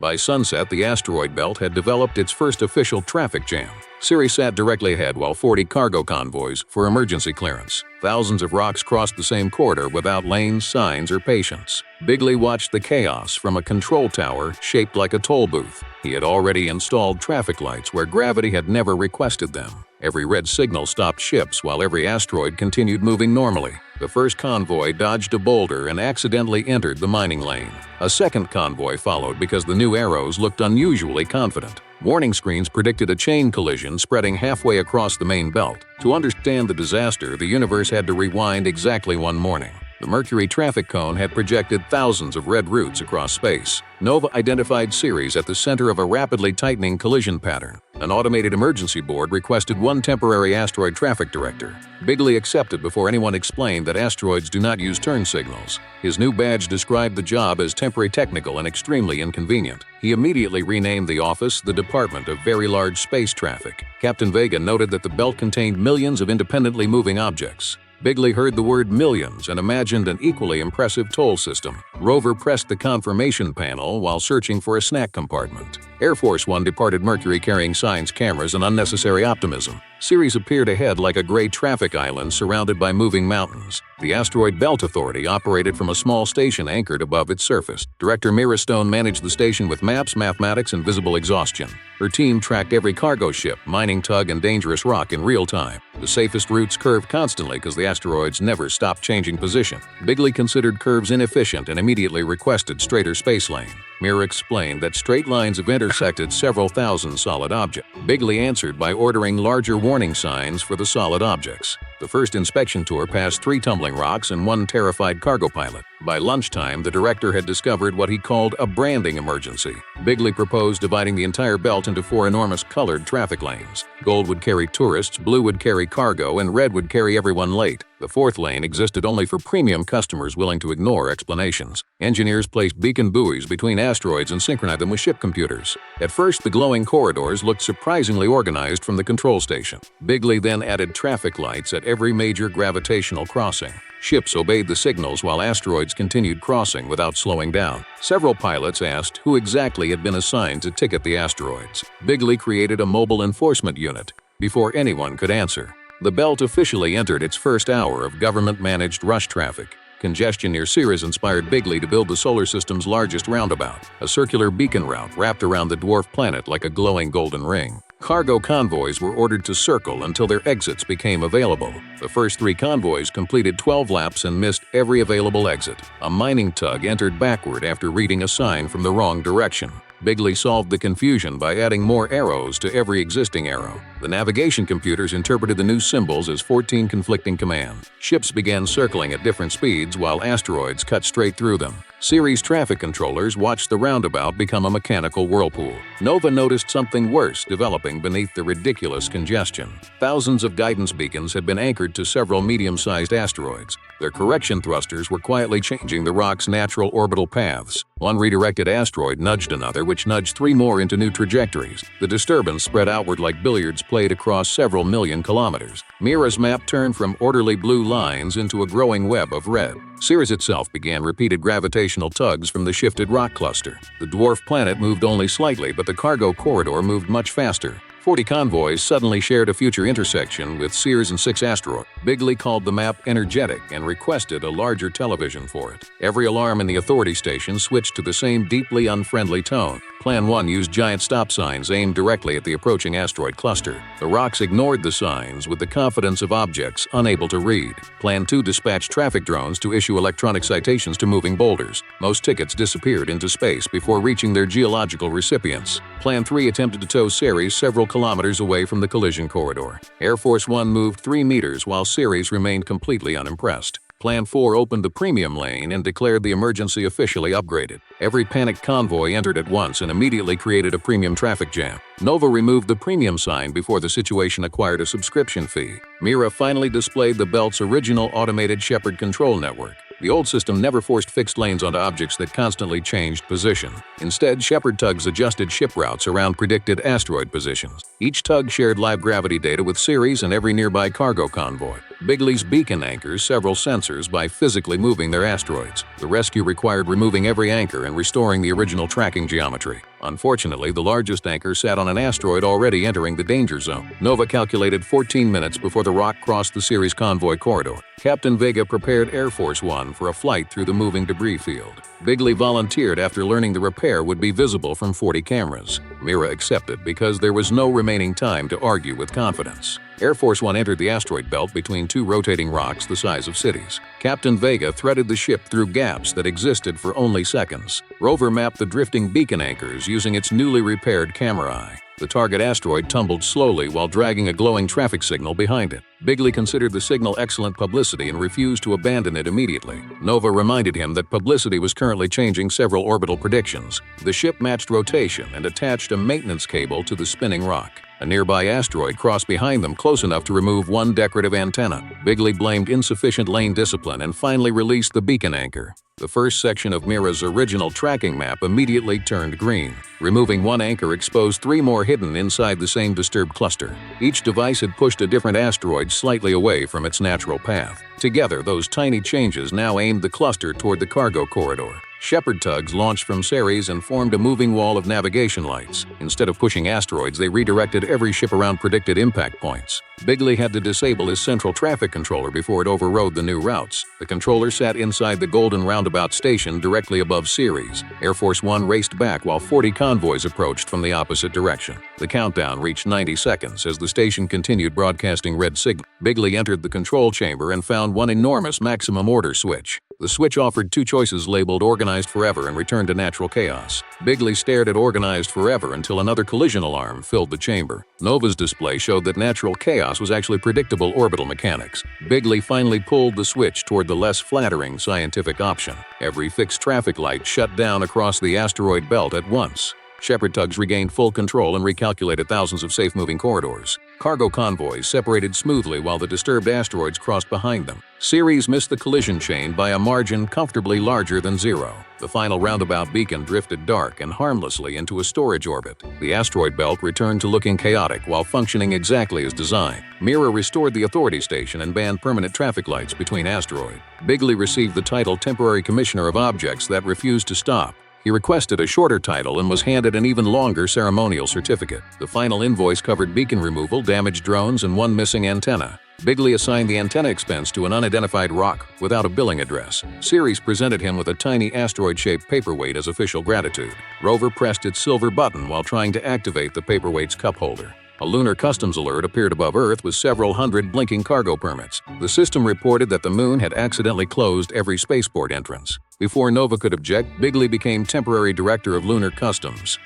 By sunset, the asteroid belt had developed its first official traffic jam. Ceres sat directly ahead while 40 cargo convoys for emergency clearance. Thousands of rocks crossed the same corridor without lanes, signs, or patience. Bigley watched the chaos from a control tower shaped like a toll booth. He had already installed traffic lights where gravity had never requested them. Every red signal stopped ships while every asteroid continued moving normally. The first convoy dodged a boulder and accidentally entered the mining lane. A second convoy followed because the new arrows looked unusually confident. Warning screens predicted a chain collision spreading halfway across the main belt. To understand the disaster, the universe had to rewind exactly one morning. The Mercury traffic cone had projected thousands of red routes across space. Nova identified Ceres at the center of a rapidly tightening collision pattern. An automated emergency board requested one temporary asteroid traffic director. Bigley accepted before anyone explained that asteroids do not use turn signals. His new badge described the job as temporary technical and extremely inconvenient. He immediately renamed the office the Department of Very Large Space Traffic. Captain Vega noted that the belt contained millions of independently moving objects. Bigley heard the word millions and imagined an equally impressive toll system. Rover pressed the confirmation panel while searching for a snack compartment. Air Force One departed Mercury carrying signs, cameras, and unnecessary optimism. Ceres appeared ahead like a gray traffic island surrounded by moving mountains. The Asteroid Belt Authority operated from a small station anchored above its surface. Director Mira Stone managed the station with maps, mathematics, and visible exhaustion. Her team tracked every cargo ship, mining tug, and dangerous rock in real time. The safest routes curved constantly because the asteroids never stopped changing position. Bigley considered curves inefficient and immediately requested straighter space lane. Mira explained that straight lines have intersected several thousand solid objects. Bigley answered by ordering larger warning signs for the solid objects. The first inspection tour passed 3 tumbling rocks and 1 terrified cargo pilot. By lunchtime, the director had discovered what he called a branding emergency. Bigley proposed dividing the entire belt into 4 enormous colored traffic lanes. Gold would carry tourists, blue would carry cargo, and red would carry everyone late. The 4th lane existed only for premium customers willing to ignore explanations. Engineers placed beacon buoys between asteroids and synchronized them with ship computers. At first, the glowing corridors looked surprisingly organized from the control station. Bigley then added traffic lights at every major gravitational crossing. Ships obeyed the signals while asteroids continued crossing without slowing down. Several pilots asked who exactly had been assigned to ticket the asteroids. Bigley created a mobile enforcement unit before anyone could answer. The belt officially entered its first hour of government-managed rush traffic. Congestion near Ceres inspired Bigley to build the solar system's largest roundabout, a circular beacon route wrapped around the dwarf planet like a glowing golden ring. Cargo convoys were ordered to circle until their exits became available. The first 3 convoys completed 12 laps and missed every available exit. A mining tug entered backward after reading a sign from the wrong direction. Bigley solved the confusion by adding more arrows to every existing arrow. The navigation computers interpreted the new symbols as 14 conflicting commands. Ships began circling at different speeds while asteroids cut straight through them. Ceres traffic controllers watched the roundabout become a mechanical whirlpool. Nova noticed something worse developing beneath the ridiculous congestion. Thousands of guidance beacons had been anchored to several medium-sized asteroids. Their correction thrusters were quietly changing the rock's natural orbital paths. One redirected asteroid nudged another, which nudged 3 more into new trajectories. The disturbance spread outward like billiards played across several million kilometers. Mira's map turned from orderly blue lines into a growing web of red. Ceres itself began repeated gravitational tugs from the shifted rock cluster. The dwarf planet moved only slightly, but the cargo corridor moved much faster. 40 convoys suddenly shared a future intersection with Ceres and 6 asteroids. Bigley called the map energetic and requested a larger television for it. Every alarm in the authority station switched to the same deeply unfriendly tone. Plan 1 used giant stop signs aimed directly at the approaching asteroid cluster. The rocks ignored the signs with the confidence of objects unable to read. Plan 2 dispatched traffic drones to issue electronic citations to moving boulders. Most tickets disappeared into space before reaching their geological recipients. Plan 3 attempted to tow Ceres several kilometers away from the collision corridor. Air Force One moved 3 meters while Ceres remained completely unimpressed. Plan 4 opened the premium lane and declared the emergency officially upgraded. Every panicked convoy entered at once and immediately created a premium traffic jam. Nova removed the premium sign before the situation acquired a subscription fee. Mira finally displayed the belt's original automated Shepard control network. The old system never forced fixed lanes onto objects that constantly changed position. Instead, Shepard tugs adjusted ship routes around predicted asteroid positions. Each tug shared live gravity data with Ceres and every nearby cargo convoy. Bigley's beacon anchors several sensors by physically moving their asteroids. The rescue required removing every anchor and restoring the original tracking geometry. Unfortunately, the largest anchor sat on an asteroid already entering the danger zone. Nova calculated 14 minutes before the rock crossed the Ceres convoy corridor. Captain Vega prepared Air Force One for a flight through the moving debris field. Bigley volunteered after learning the repair would be visible from 40 cameras. Mira accepted because there was no remaining time to argue with confidence. Air Force One entered the asteroid belt between two rotating rocks the size of cities. Captain Vega threaded the ship through gaps that existed for only seconds. Rover mapped the drifting beacon anchors using its newly repaired camera eye. The target asteroid tumbled slowly while dragging a glowing traffic signal behind it. Bigley considered the signal excellent publicity and refused to abandon it immediately. Nova reminded him that publicity was currently changing several orbital predictions. The ship matched rotation and attached a maintenance cable to the spinning rock. A nearby asteroid crossed behind them close enough to remove one decorative antenna. Bigley blamed insufficient lane discipline and finally released the beacon anchor. The first section of Mira's original tracking map immediately turned green. Removing one anchor exposed 3 more hidden inside the same disturbed cluster. Each device had pushed a different asteroid slightly away from its natural path. Together, those tiny changes now aimed the cluster toward the cargo corridor. Shepard tugs launched from Ceres and formed a moving wall of navigation lights. Instead of pushing asteroids, they redirected every ship around predicted impact points. Bigley had to disable his central traffic controller before it overrode the new routes. The controller sat inside the Golden Roundabout station directly above Ceres. Air Force One raced back while 40 convoys approached from the opposite direction. The countdown reached 90 seconds as the station continued broadcasting red signal. Bigley entered the control chamber and found one enormous maximum order switch. The switch offered 2 choices labeled Organized Forever and Return to Natural Chaos. Bigley stared at Organized Forever until another collision alarm filled the chamber. Nova's display showed that Natural Chaos was actually predictable orbital mechanics. Bigley finally pulled the switch toward the less flattering scientific option. Every fixed traffic light shut down across the asteroid belt at once. Shepard tugs regained full control and recalculated thousands of safe-moving corridors. Cargo convoys separated smoothly while the disturbed asteroids crossed behind them. Ceres missed the collision chain by a margin comfortably larger than 0. The final roundabout beacon drifted dark and harmlessly into a storage orbit. The asteroid belt returned to looking chaotic while functioning exactly as designed. Mira restored the authority station and banned permanent traffic lights between asteroids. Bigley received the title Temporary Commissioner of Objects that refused to stop. He requested a shorter title and was handed an even longer ceremonial certificate. The final invoice covered beacon removal, damaged drones, and 1 missing antenna. Bigley assigned the antenna expense to an unidentified rock without a billing address. Ceres presented him with a tiny asteroid-shaped paperweight as official gratitude. Rover pressed its silver button while trying to activate the paperweight's cup holder. A lunar customs alert appeared above Earth with several hundred blinking cargo permits. The system reported that the moon had accidentally closed every spaceport entrance. Before Nova could object, Bigley became temporary director of lunar customs.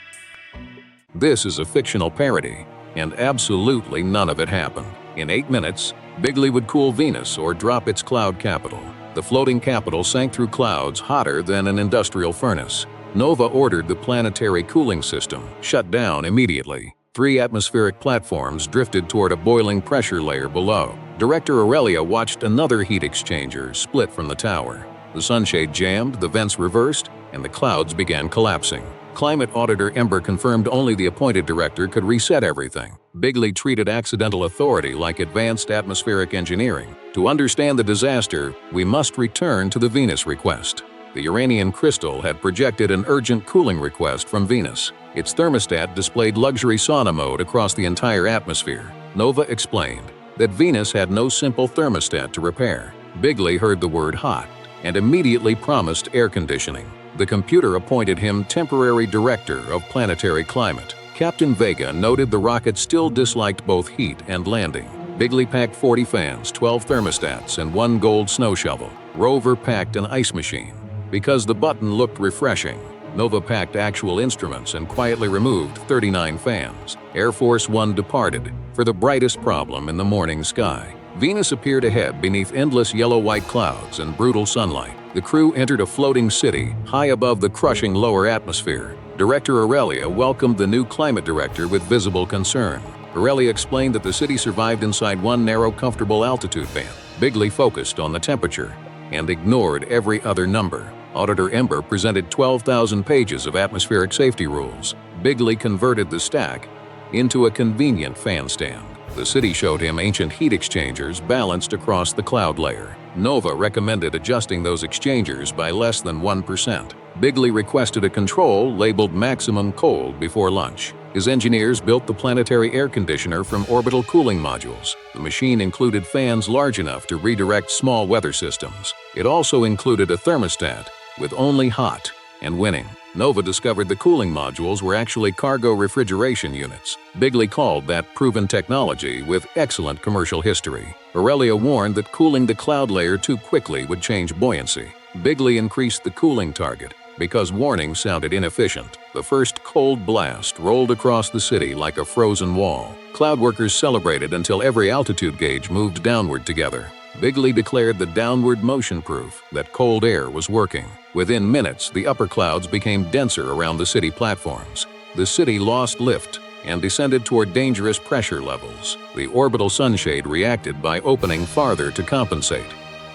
This is a fictional parody, and absolutely none of it happened. In 8 minutes, Bigley would cool Venus or drop its cloud capital. The floating capital sank through clouds hotter than an industrial furnace. Nova ordered the planetary cooling system shut down immediately. 3 atmospheric platforms drifted toward a boiling pressure layer below. Director Aurelia watched another heat exchanger split from the tower. The sunshade jammed, the vents reversed, and the clouds began collapsing. Climate Auditor Ember confirmed only the appointed director could reset everything. Bigley treated accidental authority like advanced atmospheric engineering. To understand the disaster, we must return to the Venus request. The Uranian crystal had projected an urgent cooling request from Venus. Its thermostat displayed luxury sauna mode across the entire atmosphere. Nova explained that Venus had no simple thermostat to repair. Bigley heard the word hot and immediately promised air conditioning. The computer appointed him temporary director of planetary climate. Captain Vega noted the rocket still disliked both heat and landing. Bigley packed 40 fans, 12 thermostats, and 1 gold snow shovel. Rover packed an ice machine. Because the button looked refreshing, Nova packed actual instruments and quietly removed 39 fans. Air Force One departed for the brightest problem in the morning sky. Venus appeared ahead beneath endless yellow-white clouds and brutal sunlight. The crew entered a floating city high above the crushing lower atmosphere. Director Aurelia welcomed the new climate director with visible concern. Aurelia explained that the city survived inside one narrow, comfortable altitude band. Bigley focused on the temperature and ignored every other number. Auditor Ember presented 12,000 pages of atmospheric safety rules. Bigley converted the stack into a convenient fan stand. The city showed him ancient heat exchangers balanced across the cloud layer. Nova recommended adjusting those exchangers by less than 1%. Bigley requested a control labeled maximum cold before lunch. His engineers built the planetary air conditioner from orbital cooling modules. The machine included fans large enough to redirect small weather systems. It also included a thermostat with only hot and winning. Nova discovered the cooling modules were actually cargo refrigeration units. Bigley called that proven technology with excellent commercial history. Aurelia warned that cooling the cloud layer too quickly would change buoyancy. Bigley increased the cooling target because warning sounded inefficient. The first cold blast rolled across the city like a frozen wall. Cloud workers celebrated until every altitude gauge moved downward together. Bigley declared the downward motion proof that cold air was working. Within minutes, the upper clouds became denser around the city platforms. The city lost lift and descended toward dangerous pressure levels. The orbital sunshade reacted by opening farther to compensate.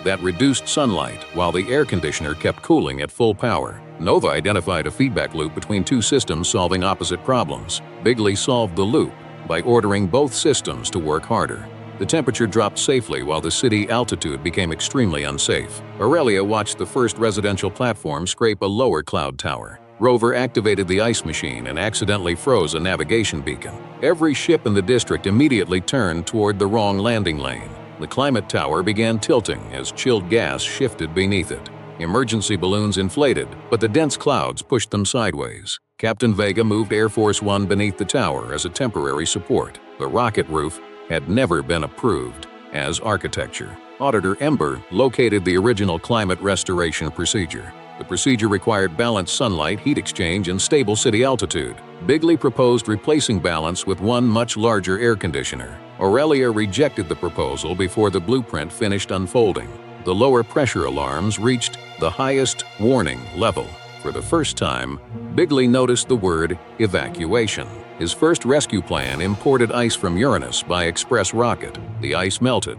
That reduced sunlight while the air conditioner kept cooling at full power. Nova identified a feedback loop between two systems solving opposite problems. Bigley solved the loop by ordering both systems to work harder. The temperature dropped safely while the city altitude became extremely unsafe. Aurelia watched the first residential platform scrape a lower cloud tower. Rover activated the ice machine and accidentally froze a navigation beacon. Every ship in the district immediately turned toward the wrong landing lane. The climate tower began tilting as chilled gas shifted beneath it. Emergency balloons inflated, but the dense clouds pushed them sideways. Captain Vega moved Air Force One beneath the tower as a temporary support. The rocket roof had never been approved as architecture. Auditor Ember located the original climate restoration procedure. The procedure required balanced sunlight, heat exchange, and stable city altitude. Bigley proposed replacing balance with one much larger air conditioner. Aurelia rejected the proposal before the blueprint finished unfolding. The lower pressure alarms reached the highest warning level. For the first time, Bigley noticed the word evacuation. His first rescue plan imported ice from Uranus by express rocket. The ice melted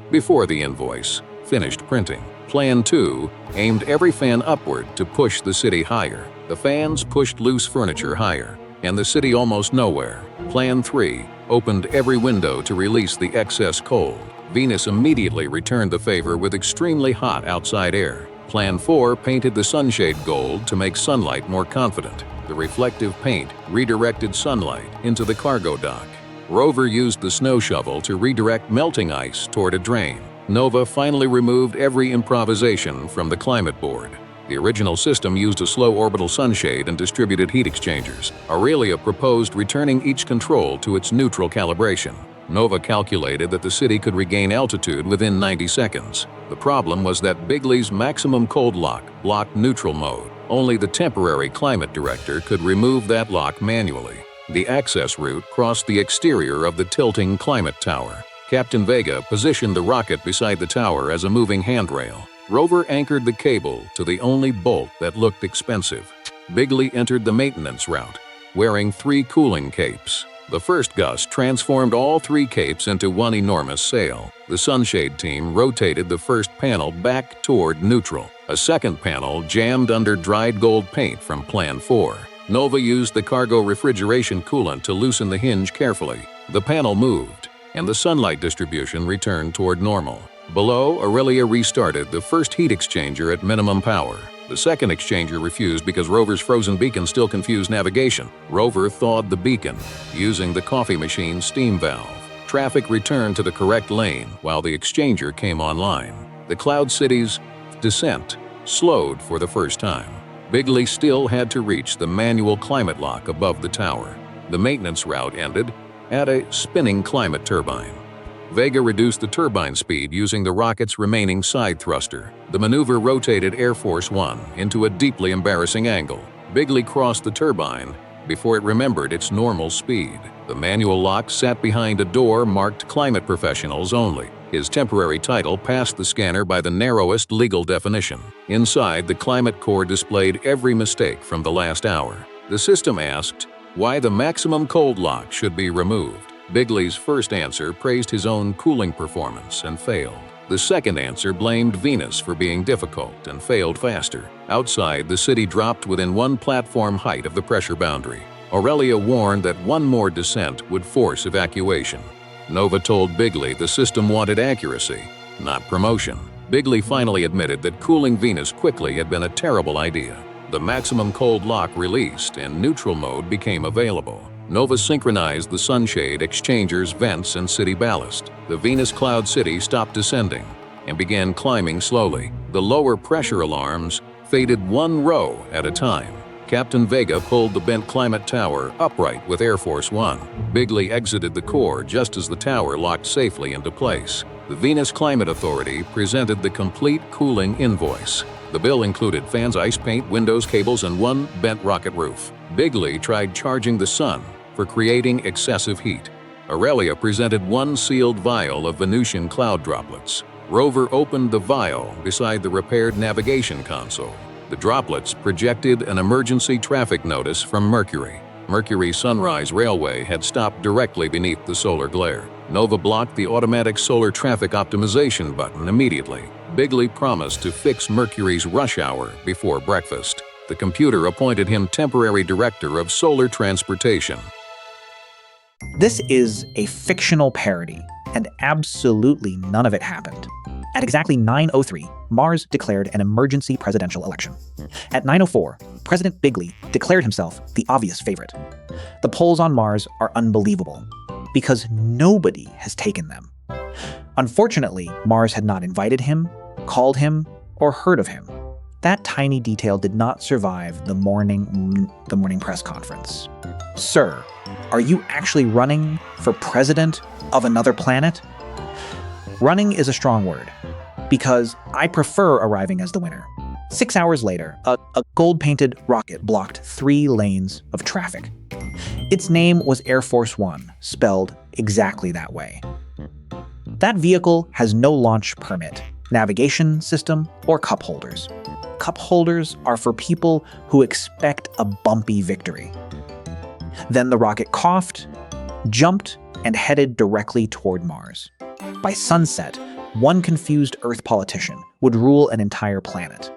before the invoice finished printing. Plan 2 aimed every fan upward to push the city higher. The fans pushed loose furniture higher, and the city almost nowhere. Plan 3 opened every window to release the excess cold. Venus immediately returned the favor with extremely hot outside air. Plan 4 painted the sunshade gold to make sunlight more confident. The reflective paint redirected sunlight into the cargo dock. Rover used the snow shovel to redirect melting ice toward a drain. Nova finally removed every improvisation from the climate board. The original system used a slow orbital sunshade and distributed heat exchangers. Aurelia proposed returning each control to its neutral calibration. Nova calculated that the city could regain altitude within 90 seconds. The problem was that Bigley's maximum cold lock blocked neutral mode. Only the temporary climate director could remove that lock manually. The access route crossed the exterior of the tilting climate tower. Captain Vega positioned the rocket beside the tower as a moving handrail. Rover anchored the cable to the only bolt that looked expensive. Bigley entered the maintenance route, wearing 3 cooling capes. The first gust transformed all 3 capes into one enormous sail. The sunshade team rotated the first panel back toward neutral. A second panel jammed under dried gold paint from Plan 4. Nova used the cargo refrigeration coolant to loosen the hinge carefully. The panel moved, and the sunlight distribution returned toward normal. Below, Aurelia restarted the first heat exchanger at minimum power. The second exchanger refused because Rover's frozen beacon still confused navigation. Rover thawed the beacon using the coffee machine's steam valve. Traffic returned to the correct lane while the exchanger came online. The Cloud City's descent slowed for the first time. Bigley still had to reach the manual climate lock above the tower. The maintenance route ended at a spinning climate turbine. Vega reduced the turbine speed using the rocket's remaining side thruster. The maneuver rotated Air Force One into a deeply embarrassing angle. Bigley crossed the turbine before it remembered its normal speed. The manual lock sat behind a door marked Climate Professionals Only. His temporary title passed the scanner by the narrowest legal definition. Inside, the climate core displayed every mistake from the last hour. The system asked why the maximum cold lock should be removed. Bigley's first answer praised his own cooling performance and failed. The second answer blamed Venus for being difficult and failed faster. Outside, the city dropped within 1 platform height of the pressure boundary. Aurelia warned that one more descent would force evacuation. Nova told Bigley the system wanted accuracy, not promotion. Bigley finally admitted that cooling Venus quickly had been a terrible idea. The maximum cold lock released and neutral mode became available. Nova synchronized the sunshade exchangers, vents, and city ballast. The Venus Cloud City stopped descending and began climbing slowly. The lower pressure alarms faded one row at a time. Captain Vega pulled the bent climate tower upright with Air Force One. Bigley exited the core just as the tower locked safely into place. The Venus Climate Authority presented the complete cooling invoice. The bill included fans, ice paint, windows, cables, and one bent rocket roof. Bigley tried charging the sun for creating excessive heat. Aurelia presented one sealed vial of Venusian cloud droplets. Rover opened the vial beside the repaired navigation console. The droplets projected an emergency traffic notice from Mercury. Mercury Sunrise Railway had stopped directly beneath the solar glare. Nova blocked the automatic solar traffic optimization button immediately. Bigley promised to fix Mercury's rush hour before breakfast. The computer appointed him temporary director of solar transportation. This is a fictional parody, and absolutely none of it happened. At exactly 9:03, Mars declared an emergency presidential election. At 9:04, President Bigley declared himself the obvious favorite. The polls on Mars are unbelievable, because nobody has taken them. Unfortunately, Mars had not invited him, called him, or heard of him. That tiny detail did not survive the morning press conference. Sir, are you actually running for president of another planet? Running is a strong word, because I prefer arriving as the winner. 6 hours later, a gold-painted rocket blocked 3 lanes of traffic. Its name was Air Force One, spelled exactly that way. That vehicle has no launch permit, navigation system, or cup holders. Cup holders are for people who expect a bumpy victory. Then the rocket coughed, jumped, and headed directly toward Mars. By sunset, one confused Earth politician would rule an entire planet.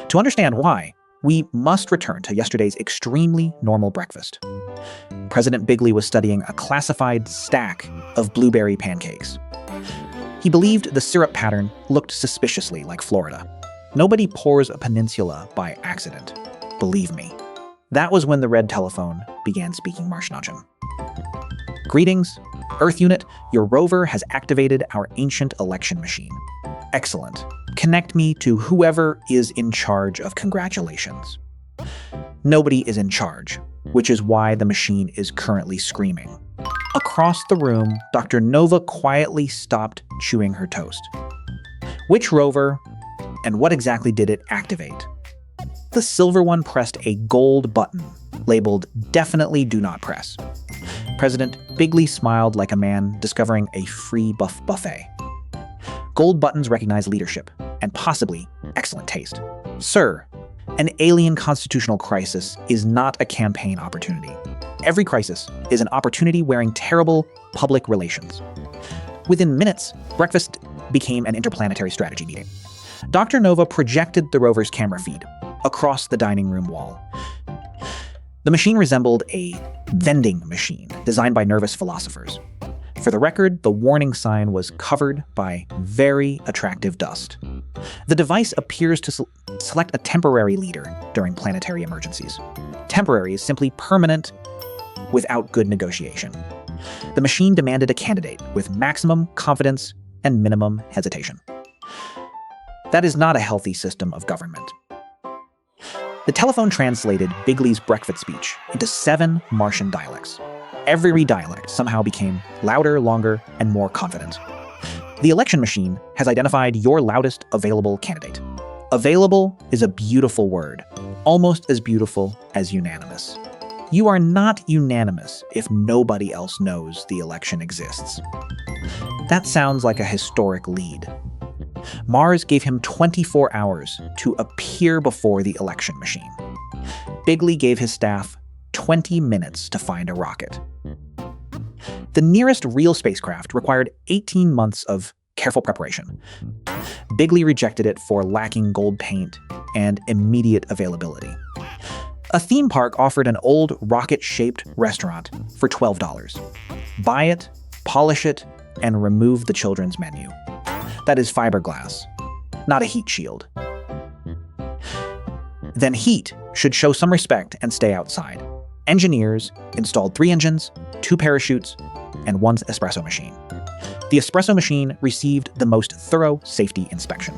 To understand why, we must return to yesterday's extremely normal breakfast. President Bigley was studying a classified stack of blueberry pancakes. He believed the syrup pattern looked suspiciously like Florida. Nobody pours a peninsula by accident, believe me. That was when the red telephone began speaking Marshnachen. Greetings, Earth Unit, your rover has activated our ancient election machine. Excellent. Connect me to whoever is in charge of congratulations. Nobody is in charge, which is why the machine is currently screaming. Across the room, Dr. Nova quietly stopped chewing her toast. Which rover, and what exactly did it activate? The silver one pressed a gold button, labeled Definitely Do Not Press. President Bigley smiled like a man discovering a free buffet. Gold buttons recognize leadership, and possibly excellent taste. Sir, an alien constitutional crisis is not a campaign opportunity. Every crisis is an opportunity wearing terrible public relations. Within minutes, breakfast became an interplanetary strategy meeting. Dr. Nova projected the rover's camera feed across the dining room wall. The machine resembled a vending machine designed by nervous philosophers. For the record, the warning sign was covered by very attractive dust. The device appears to select a temporary leader during planetary emergencies. Temporary is simply permanent without good negotiation. The machine demanded a candidate with maximum confidence and minimum hesitation. That is not a healthy system of government. The telephone translated Bigley's breakfast speech into 7 Martian dialects. Every dialect somehow became louder, longer, and more confident. The election machine has identified your loudest available candidate. Available is a beautiful word, almost as beautiful as unanimous. You are not unanimous if nobody else knows the election exists. That sounds like a historic lead. Mars gave him 24 hours to appear before the election machine. Bigley gave his staff 20 minutes to find a rocket. The nearest real spacecraft required 18 months of careful preparation. Bigley rejected it for lacking gold paint and immediate availability. A theme park offered an old rocket-shaped restaurant for $12. Buy it, polish it, and remove the children's menu. That is fiberglass, not a heat shield. Then heat should show some respect and stay outside. Engineers installed 3 engines, 2 parachutes, and 1 espresso machine. The espresso machine received the most thorough safety inspection.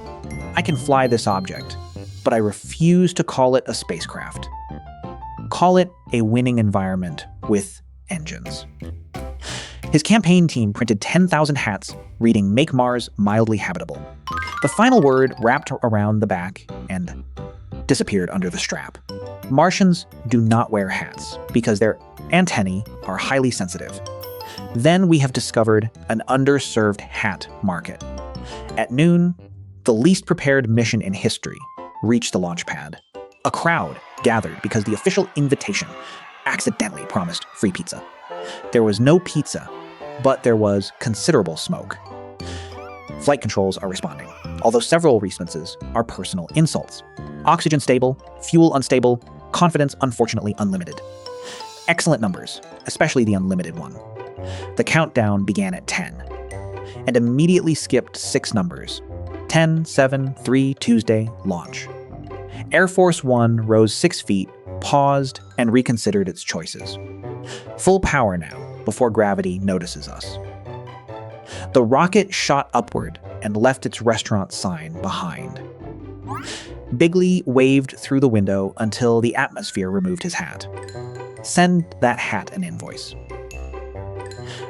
I can fly this object, but I refuse to call it a spacecraft. Call it a winning environment with engines. His campaign team printed 10,000 hats reading "Make Mars Mildly Habitable." The final word wrapped around the back and disappeared under the strap. Martians do not wear hats because their antennae are highly sensitive. Then we have discovered an underserved hat market. At noon, the least prepared mission in history reached the launch pad. A crowd gathered because the official invitation accidentally promised free pizza. There was no pizza, but there was considerable smoke. Flight controls are responding, although several responses are personal insults. Oxygen stable, fuel unstable, confidence unfortunately unlimited. Excellent numbers, especially the unlimited one. The countdown began at 10, and immediately skipped 6 numbers. 10, 7, 3, Tuesday, launch. Air Force One rose 6 feet, paused, and reconsidered its choices. Full power now, before gravity notices us. The rocket shot upward and left its restaurant sign behind. Bigley waved through the window until the atmosphere removed his hat. Send that hat an invoice.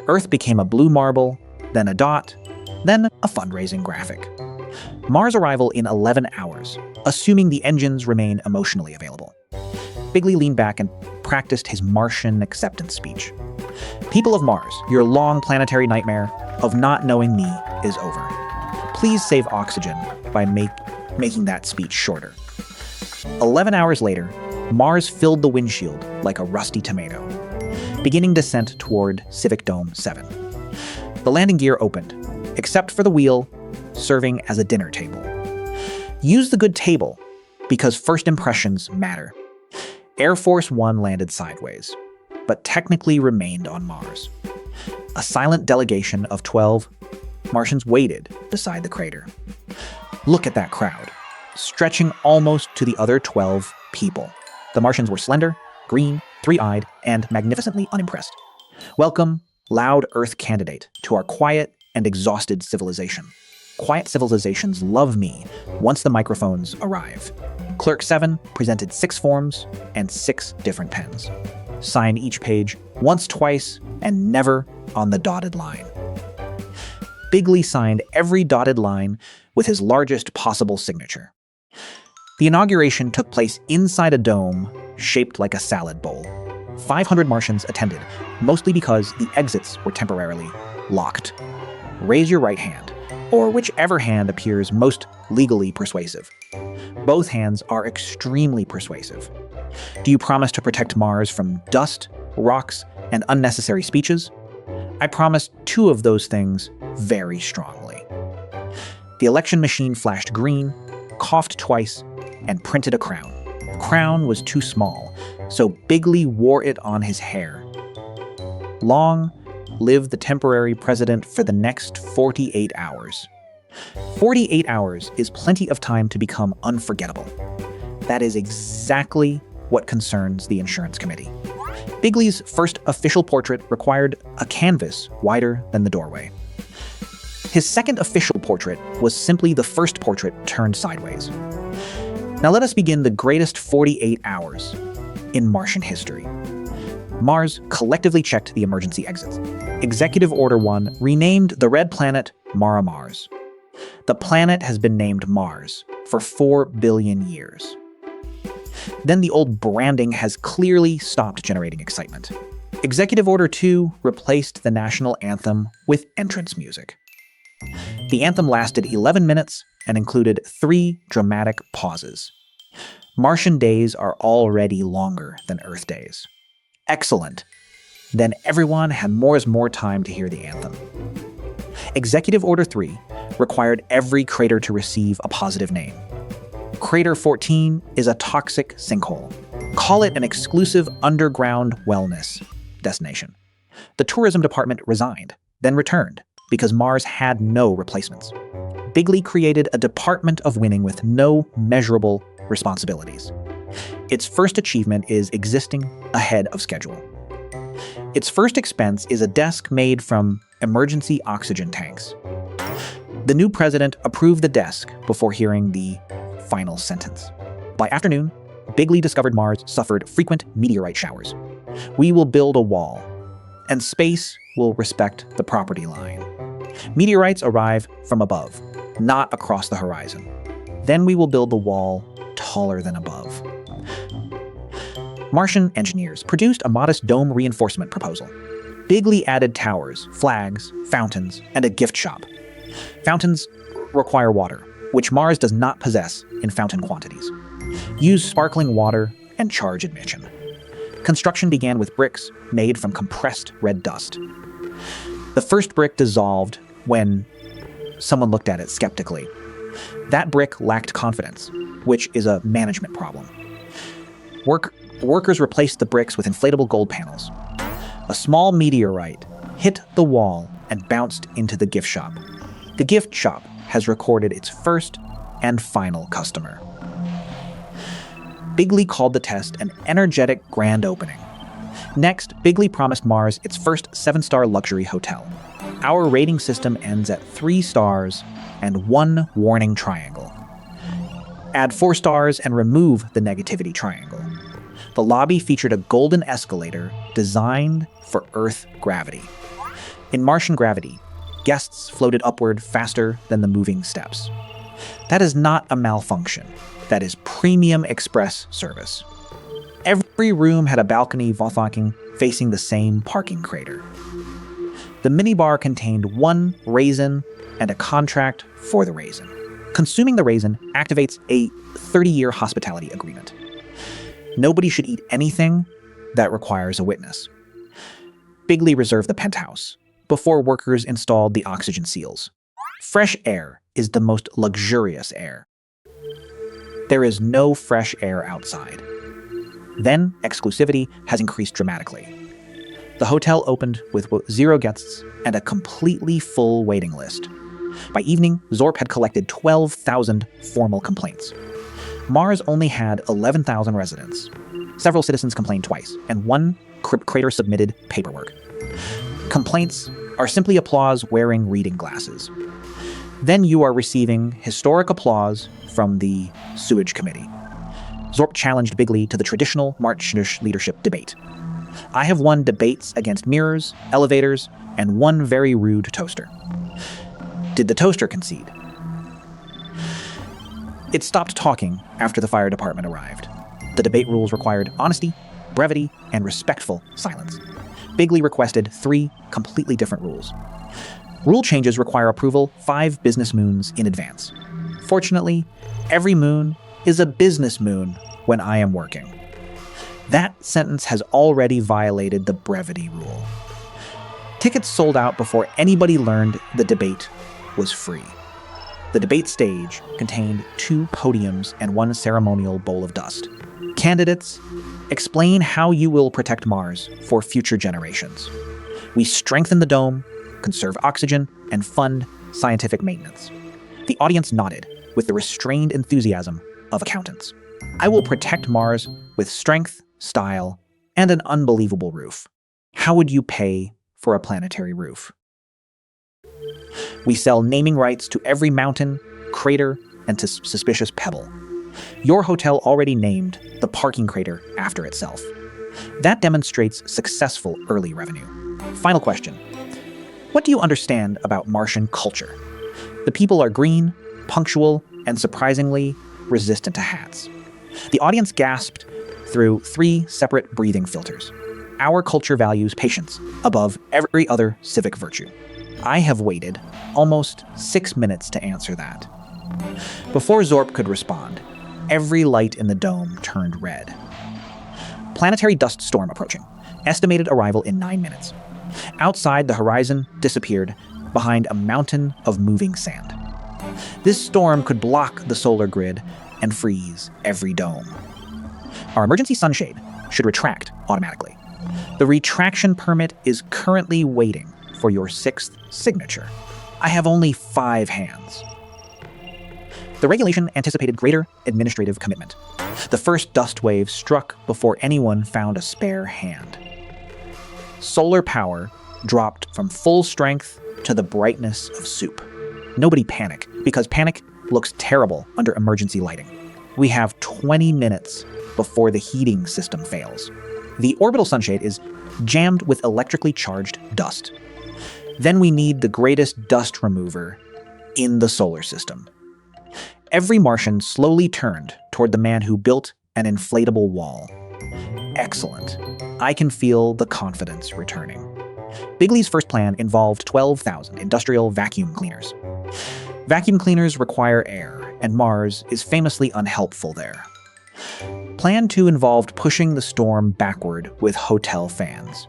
Earth became a blue marble, then a dot, then a fundraising graphic. Mars arrival in 11 hours, assuming the engines remain emotionally available. Bigley leaned back and practiced his Martian acceptance speech. People of Mars, your long planetary nightmare of not knowing me is over. Please save oxygen by making that speech shorter. 11 hours later, Mars filled the windshield like a rusty tomato, beginning descent toward Civic Dome 7. The landing gear opened, except for the wheel serving as a dinner table. Use the good table, because first impressions matter. Air Force One landed sideways, but technically remained on Mars. A silent delegation of 12 Martians waited beside the crater. Look at that crowd, stretching almost to the other 12 people. The Martians were slender, green, 3-eyed, and magnificently unimpressed. Welcome, loud Earth candidate, to our quiet and exhausted civilization. Quiet civilizations love me once the microphones arrive. Clerk 7 presented 6 forms and 6 different pens. Sign each page once, twice, and never on the dotted line. Bigley signed every dotted line with his largest possible signature. The inauguration took place inside a dome shaped like a salad bowl. 500 Martians attended, mostly because the exits were temporarily locked. Raise your right hand, or whichever hand appears most legally persuasive. Both hands are extremely persuasive. Do you promise to protect Mars from dust, rocks, and unnecessary speeches? I promise 2 of those things very strongly. The election machine flashed green, coughed twice, and printed a crown. The crown was too small, so Bigley wore it on his hair. Long live the temporary president for the next 48 hours. 48 hours is plenty of time to become unforgettable. That is exactly what concerns the insurance committee. Bigley's first official portrait required a canvas wider than the doorway. His second official portrait was simply the first portrait turned sideways. Now let us begin the greatest 48 hours in Martian history. Mars collectively checked the emergency exits. Executive Order 1 renamed the red planet Mara Mars. The planet has been named Mars for 4 billion years. Then the old branding has clearly stopped generating excitement. Executive Order 2 replaced the national anthem with entrance music. The anthem lasted 11 minutes and included 3 dramatic pauses. Martian days are already longer than Earth days. Excellent. Then everyone had more time to hear the anthem. Executive Order 3 required every crater to receive a positive name. Crater 14 is a toxic sinkhole. Call it an exclusive underground wellness destination. The tourism department resigned, then returned, because Mars had no replacements. Bigley created a department of winning with no measurable responsibilities. Its first achievement is existing ahead of schedule. Its first expense is a desk made from emergency oxygen tanks. The new president approved the desk before hearing the final sentence. By afternoon, Bigley discovered Mars suffered frequent meteorite showers. We will build a wall, and space will respect the property line. Meteorites arrive from above, not across the horizon. Then we will build the wall taller than above. Martian engineers produced a modest dome reinforcement proposal. Bigley added towers, flags, fountains, and a gift shop. Fountains require water, which Mars does not possess in fountain quantities. Use sparkling water and charge admission. Construction began with bricks made from compressed red dust. The first brick dissolved when someone looked at it skeptically. That brick lacked confidence, which is a management problem. Workers replaced the bricks with inflatable gold panels. A small meteorite hit the wall and bounced into the gift shop. The gift shop has recorded its first and final customer. Bigley called the test an energetic grand opening. Next, Bigley promised Mars its first 7-star luxury hotel. Our rating system ends at 3 stars and 1 warning triangle. Add 4 stars and remove the negativity triangle. The lobby featured a golden escalator designed for Earth gravity. In Martian gravity, guests floated upward faster than the moving steps. That is not a malfunction. That is premium express service. Every room had a balcony facing the same parking crater. The minibar contained 1 raisin and a contract for the raisin. Consuming the raisin activates a 30-year hospitality agreement. Nobody should eat anything that requires a witness. Bigley reserved the penthouse before workers installed the oxygen seals. Fresh air is the most luxurious air. There is no fresh air outside. Then, exclusivity has increased dramatically. The hotel opened with 0 guests and a completely full waiting list. By evening, Zorp had collected 12,000 formal complaints. Mars only had 11,000 residents. Several citizens complained twice, and 1 crater submitted paperwork. Complaints are simply applause wearing reading glasses. Then you are receiving historic applause from the sewage committee. Zorp challenged Bigley to the traditional Martian leadership debate. I have won debates against mirrors, elevators, and 1 very rude toaster. Did the toaster concede? It stopped talking after the fire department arrived. The debate rules required honesty, brevity, and respectful silence. Bigley requested 3 completely different rules. Rule changes require approval 5 business moons in advance. Fortunately, every moon is a business moon when I am working. That sentence has already violated the brevity rule. Tickets sold out before anybody learned the debate was free. The debate stage contained 2 podiums and 1 ceremonial bowl of dust. Candidates, explain how you will protect Mars for future generations. We strengthen the dome, conserve oxygen, and fund scientific maintenance. The audience nodded with the restrained enthusiasm of accountants. I will protect Mars with strength, style, and an unbelievable roof. How would you pay for a planetary roof? We sell naming rights to every mountain, crater, and to suspicious pebble. Your hotel already named the parking crater after itself. That demonstrates successful early revenue. Final question. What do you understand about Martian culture? The people are green, punctual, and surprisingly resistant to hats. The audience gasped through 3 separate breathing filters. Our culture values patience above every other civic virtue. I have waited almost 6 minutes to answer that. Before Zorp could respond, every light in the dome turned red. Planetary dust storm approaching. Estimated arrival in 9 minutes. Outside, the horizon disappeared behind a mountain of moving sand. This storm could block the solar grid and freeze every dome. Our emergency sunshade should retract automatically. The retraction permit is currently waiting for your 6th signature. I have only 5 hands. The regulation anticipated greater administrative commitment. The first dust wave struck before anyone found a spare hand. Solar power dropped from full strength to the brightness of soup. Nobody panic, because panic looks terrible under emergency lighting. We have 20 minutes before the heating system fails. The orbital sunshade is jammed with electrically charged dust. Then we need the greatest dust remover in the solar system. Every Martian slowly turned toward the man who built an inflatable wall. Excellent. I can feel the confidence returning. Bigley's first plan involved 12,000 industrial vacuum cleaners. Vacuum cleaners require air, and Mars is famously unhelpful there. Plan 2 involved pushing the storm backward with hotel fans.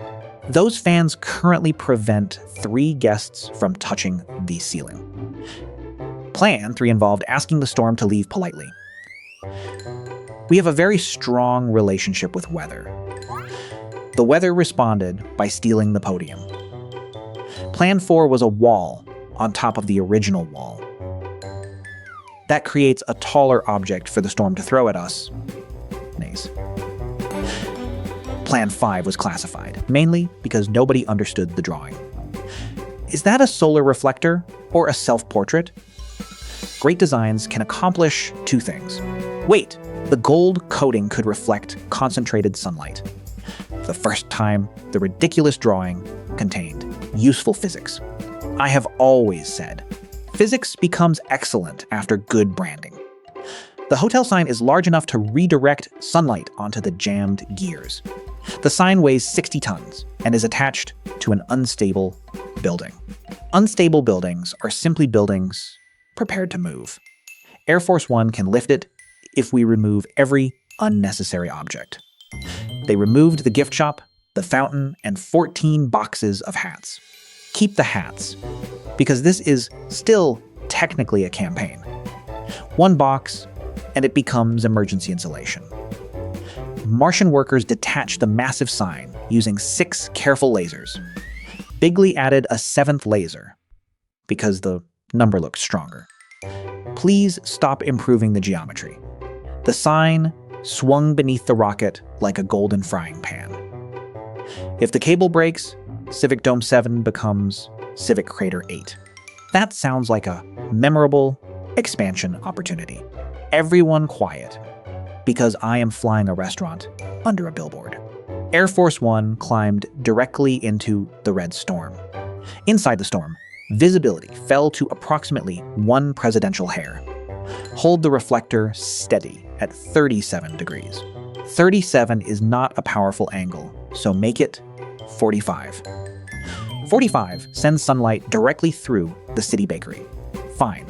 Those fans currently prevent 3 guests from touching the ceiling. Plan 3 involved asking the storm to leave politely. We have a very strong relationship with weather. The weather responded by stealing the podium. Plan 4 was a wall on top of the original wall. That creates a taller object for the storm to throw at us. Nays. Plan 5 was classified, mainly because nobody understood the drawing. Is that a solar reflector or a self-portrait? Great designs can accomplish 2 things. Wait, the gold coating could reflect concentrated sunlight. For the first time, the ridiculous drawing contained useful physics. I have always said, physics becomes excellent after good branding. The hotel sign is large enough to redirect sunlight onto the jammed gears. The sign weighs 60 tons and is attached to an unstable building. Unstable buildings are simply buildings prepared to move. Air Force One can lift it if we remove every unnecessary object. They removed the gift shop, the fountain, and 14 boxes of hats. Keep the hats, because this is still technically a campaign. 1 box, and it becomes emergency insulation. Martian workers detached the massive sign using 6 careful lasers. Bigley added a 7th laser, because the number looks stronger. Please stop improving the geometry. The sign swung beneath the rocket like a golden frying pan. If the cable breaks, Civic Dome 7 becomes Civic Crater 8. That sounds like a memorable expansion opportunity. Everyone quiet, because I am flying a restaurant under a billboard. Air Force One climbed directly into the red storm. Inside the storm, visibility fell to approximately 1 presidential hair. Hold the reflector steady at 37 degrees. 37 is not a powerful angle, so make it 45. 45 sends sunlight directly through the city bakery. Fine.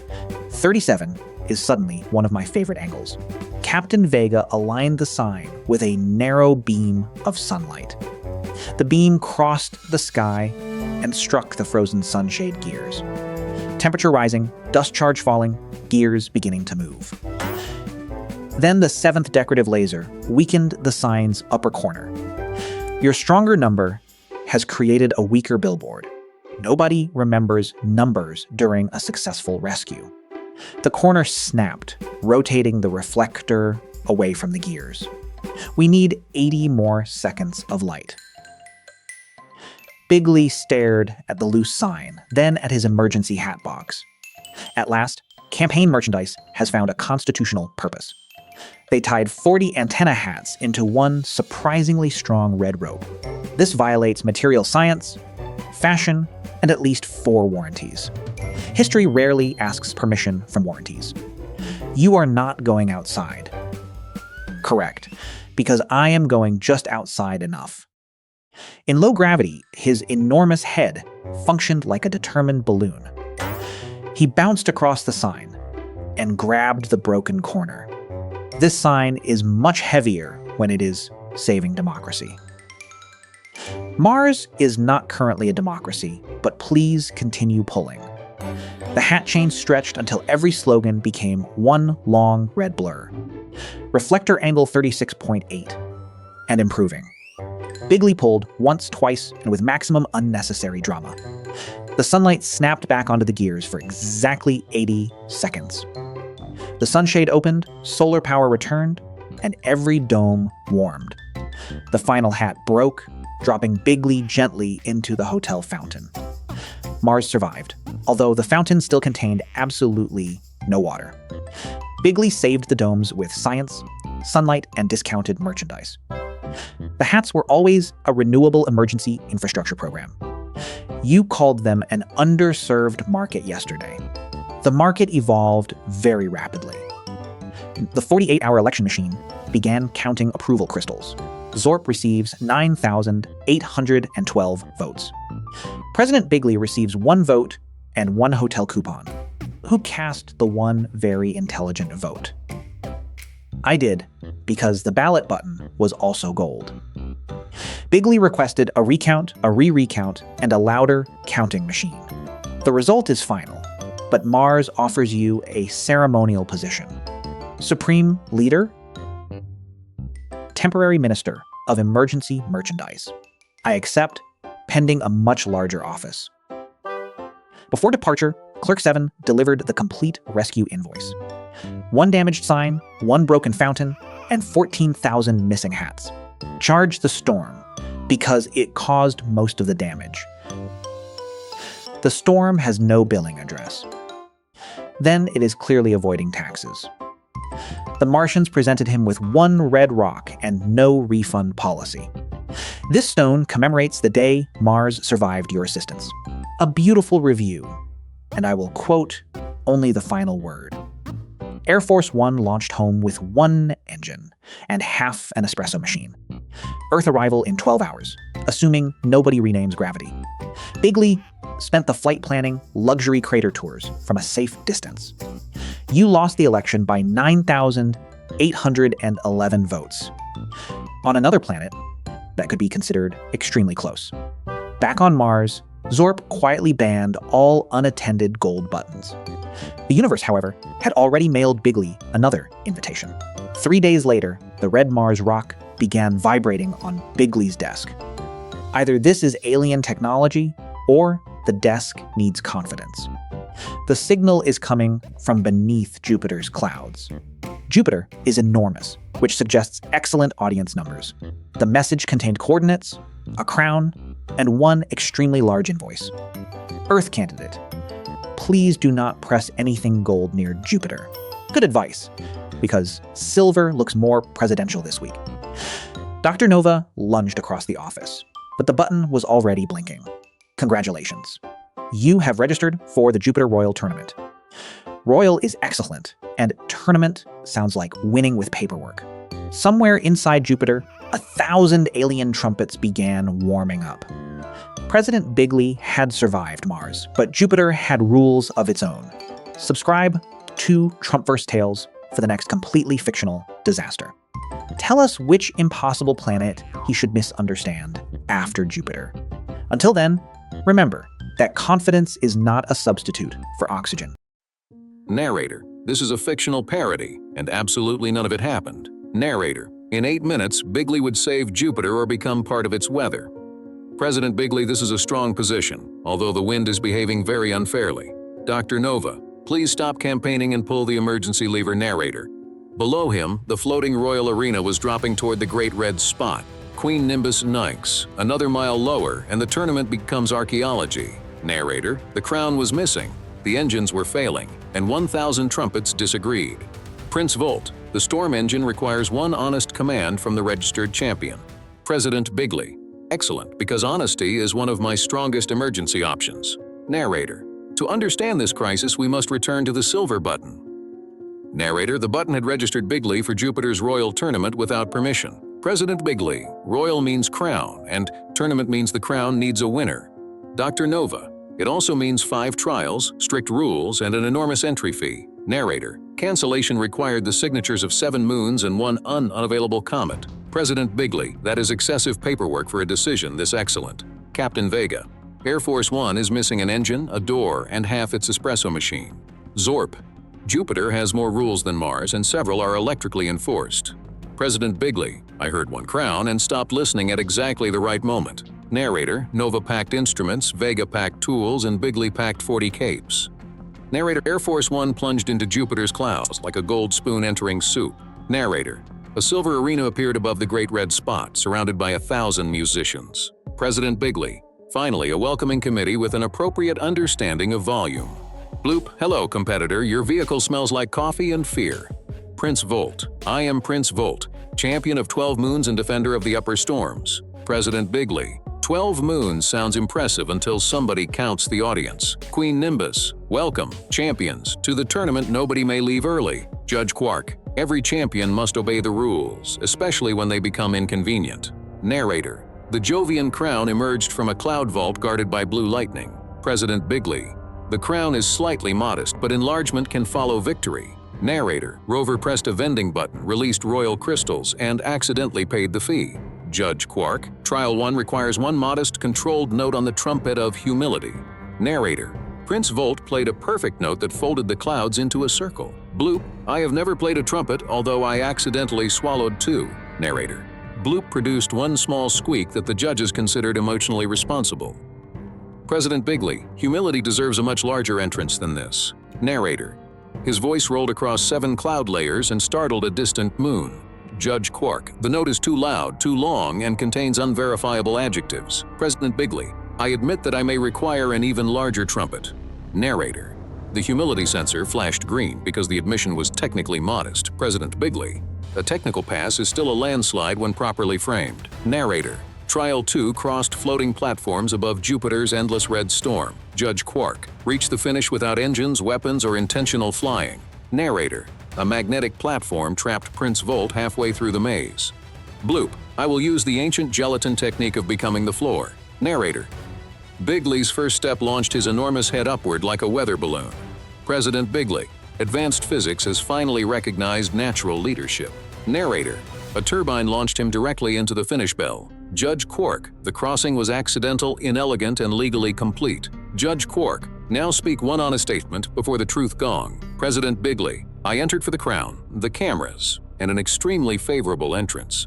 37 is suddenly one of my favorite angles. Captain Vega aligned the sign with a narrow beam of sunlight. The beam crossed the sky and struck the frozen sunshade gears. Temperature rising, dust charge falling, gears beginning to move. Then the 7th decorative laser weakened the sign's upper corner. Your stronger number has created a weaker billboard. Nobody remembers numbers during a successful rescue. The corner snapped, rotating the reflector away from the gears. We need 80 more seconds of light. Bigley stared at the loose sign, then at his emergency hat box. At last, campaign merchandise has found a constitutional purpose. They tied 40 antenna hats into one surprisingly strong red rope. This violates material science, fashion, and at least 4 warranties. History rarely asks permission from warranties. You are not going outside. Correct, because I am going just outside enough. In low gravity, his enormous head functioned like a determined balloon. He bounced across the sign and grabbed the broken corner. This sign is much heavier when it is saving democracy. Mars is not currently a democracy, but please continue pulling. The hat chain stretched until every slogan became one long red blur. Reflector angle 36.8 and improving. Bigley pulled once, twice, and with maximum unnecessary drama. The sunlight snapped back onto the gears for exactly 80 seconds. The sunshade opened, solar power returned, and every dome warmed. The final hat broke, dropping Bigley gently into the hotel fountain. Mars survived, although the fountain still contained absolutely no water. Bigley saved the domes with science, sunlight, and discounted merchandise. The hats were always a renewable emergency infrastructure program. You called them an underserved market yesterday. The market evolved very rapidly. The 48-hour election machine began counting approval crystals. Zorp receives 9,812 votes. President Bigley receives 1 vote and 1 hotel coupon. Who cast the one very intelligent vote? I did, because the ballot button was also gold. Bigley requested a recount, a re-recount, and a louder counting machine. The result is final, but Mars offers you a ceremonial position. Supreme Leader? Temporary Minister of Emergency Merchandise. I accept, pending a much larger office. Before departure, Clerk 7 delivered the complete rescue invoice. 1 damaged sign, 1 broken fountain, and 14,000 missing hats. Charge the storm, because it caused most of the damage. The storm has no billing address. Then it is clearly avoiding taxes. The Martians presented him with 1 red rock and no refund policy. This stone commemorates the day Mars survived your assistance. A beautiful review, and I will quote only the final word. Air Force One launched home with 1 engine and half an espresso machine. Earth arrival in 12 hours, assuming nobody renames gravity. Bigley spent the flight planning luxury crater tours from a safe distance. You lost the election by 9,811 votes. On another planet that could be considered extremely close. Back on Mars, Zorp quietly banned all unattended gold buttons. The universe, however, had already mailed Bigley another invitation. 3 days later, the red Mars rock began vibrating on Bigley's desk. Either this is alien technology, or the desk needs confidence. The signal is coming from beneath Jupiter's clouds. Jupiter is enormous, which suggests excellent audience numbers. The message contained coordinates, a crown, and 1 extremely large invoice. Earth candidate, please do not press anything gold near Jupiter. Good advice, because silver looks more presidential this week. Dr. Nova lunged across the office, but the button was already blinking. Congratulations. You have registered for the Jupiter Royal Tournament. Royal is excellent, and tournament sounds like winning with paperwork. Somewhere inside Jupiter, 1,000 alien trumpets began warming up. President Bigley had survived Mars, but Jupiter had rules of its own. Subscribe to Trumpverse Tales for the next completely fictional disaster. Tell us which impossible planet he should misunderstand after Jupiter. Until then, remember that confidence is not a substitute for oxygen. Narrator, this is a fictional parody, and absolutely none of it happened. Narrator, in 8 minutes, Bigley would save Jupiter or become part of its weather. President Bigley, this is a strong position, although the wind is behaving very unfairly. Dr. Nova, please stop campaigning and pull the emergency lever. Narrator. Below him, the floating royal arena was dropping toward the great red spot. Queen Nimbus Nikes, another mile lower, and the tournament becomes archaeology. Narrator, the crown was missing, the engines were failing, and 1,000 trumpets disagreed. Prince Volt, the storm engine requires 1 honest command from the registered champion. President Bigley, excellent, because honesty is one of my strongest emergency options. Narrator, to understand this crisis, we must return to the silver button. Narrator, the button had registered Bigley for Jupiter's royal tournament without permission. President Bigley, royal means crown, and tournament means the crown needs a winner. Dr. Nova, it also means 5 trials, strict rules, and an enormous entry fee. Narrator, cancellation required the signatures of 7 moons and 1 unavailable comet. President Bigley, that is excessive paperwork for a decision this excellent. Captain Vega, Air Force One is missing an engine, a door, and half its espresso machine. Zorp, Jupiter has more rules than Mars and several are electrically enforced. President Bigley, I heard one crown and stopped listening at exactly the right moment. Narrator, Nova packed instruments, Vega packed tools, and Bigley packed 40 capes. Narrator, Air Force One plunged into Jupiter's clouds like a gold spoon entering soup. Narrator, a silver arena appeared above the Great Red Spot, surrounded by 1,000 musicians. President Bigley, finally a welcoming committee with an appropriate understanding of volume. Bloop, hello competitor, your vehicle smells like coffee and fear. Prince Volt, I am Prince Volt, champion of 12 moons and defender of the upper storms. President Bigley, 12 moons sounds impressive until somebody counts the audience. Queen Nimbus, welcome, champions, to the tournament nobody may leave early. Judge Quark, every champion must obey the rules, especially when they become inconvenient. Narrator, the Jovian crown emerged from a cloud vault guarded by blue lightning. President Bigley, the crown is slightly modest, but enlargement can follow victory. Narrator, Rover pressed a vending button, released royal crystals, and accidentally paid the fee. Judge Quark, Trial 1 requires one modest, controlled note on the trumpet of humility. Narrator, Prince Volt played a perfect note that folded the clouds into a circle. Bloop, I have never played a trumpet, although I accidentally swallowed two. Narrator, Bloop produced one small squeak that the judges considered emotionally responsible. President Bigley, humility deserves a much larger entrance than this. Narrator, his voice rolled across 7 cloud layers and startled a distant moon. Judge Quark, the note is too loud, too long, and contains unverifiable adjectives. President Bigley, I admit that I may require an even larger trumpet. Narrator, the humility sensor flashed green because the admission was technically modest. President Bigley, a technical pass is still a landslide when properly framed. Narrator, Trial 2 crossed floating platforms above Jupiter's endless red storm. Judge Quark, reached the finish without engines, weapons, or intentional flying. Narrator, a magnetic platform trapped Prince Volt halfway through the maze. Bloop, I will use the ancient gelatin technique of becoming the floor. Narrator, Bigley's first step launched his enormous head upward like a weather balloon. President Bigley, advanced physics has finally recognized natural leadership. Narrator, a turbine launched him directly into the finish bell. Judge Quark, the crossing was accidental, inelegant, and legally complete. Judge Quark, now speak one honest statement before the truth gong. President Bigley, I entered for the crown, the cameras, and an extremely favorable entrance.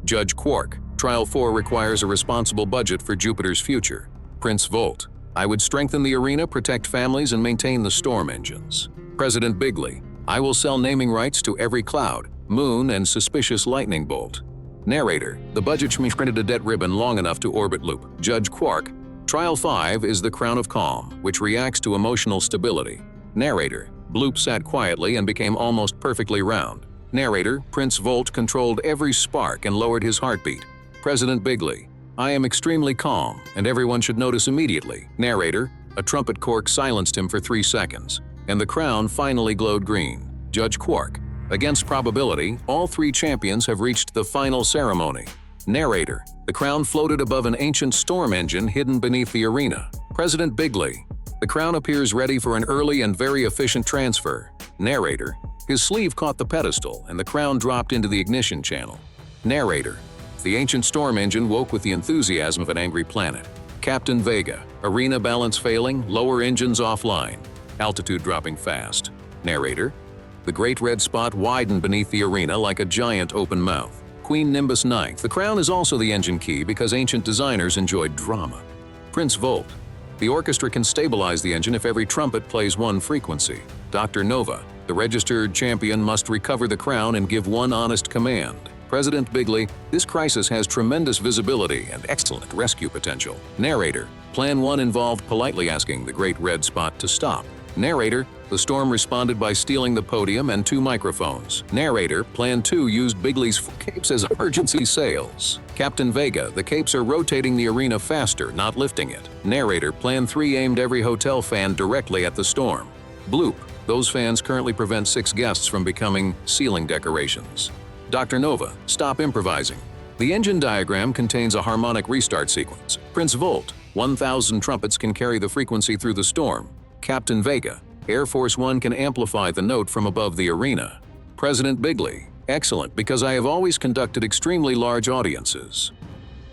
Judge Quark, Trial 4 requires a responsible budget for Jupiter's future. Prince Volt, I would strengthen the arena, protect families, and maintain the storm engines. President Bigley, I will sell naming rights to every cloud, moon, and suspicious lightning bolt. Narrator, the budget printed a debt ribbon long enough to orbit loop. Judge Quark, Trial 5 is the crown of calm, which reacts to emotional stability. Narrator, Bloop sat quietly and became almost perfectly round. Narrator, Prince Volt controlled every spark and lowered his heartbeat. President Bigley, I am extremely calm, and everyone should notice immediately. Narrator, a trumpet cork silenced him for 3 seconds, and the crown finally glowed green. Judge Quark, against probability, all 3 champions have reached the final ceremony. Narrator, the crown floated above an ancient storm engine hidden beneath the arena. President Bigley, the crown appears ready for an early and very efficient transfer. Narrator, his sleeve caught the pedestal and the crown dropped into the ignition channel. Narrator, the ancient storm engine woke with the enthusiasm of an angry planet. Captain Vega, arena balance failing, lower engines offline, altitude dropping fast. Narrator, the Great Red Spot widened beneath the arena like a giant open mouth. Queen Nimbus 9th, the crown is also the engine key because ancient designers enjoyed drama. Prince Volt, the orchestra can stabilize the engine if every trumpet plays one frequency. Dr. Nova, the registered champion must recover the crown and give one honest command. President Bigley, this crisis has tremendous visibility and excellent rescue potential. Narrator, Plan 1 involved politely asking the Great Red Spot to stop. Narrator, the storm responded by stealing the podium and 2 microphones. Narrator, Plan 2 used Bigley's capes as emergency sails. Captain Vega, the capes are rotating the arena faster, not lifting it. Narrator, Plan 3 aimed every hotel fan directly at the storm. Bloop, those fans currently prevent 6 guests from becoming ceiling decorations. Dr. Nova, stop improvising. The engine diagram contains a harmonic restart sequence. Prince Volt, 1,000 trumpets can carry the frequency through the storm. Captain Vega, Air Force One can amplify the note from above the arena. President Bigley, excellent because I have always conducted extremely large audiences.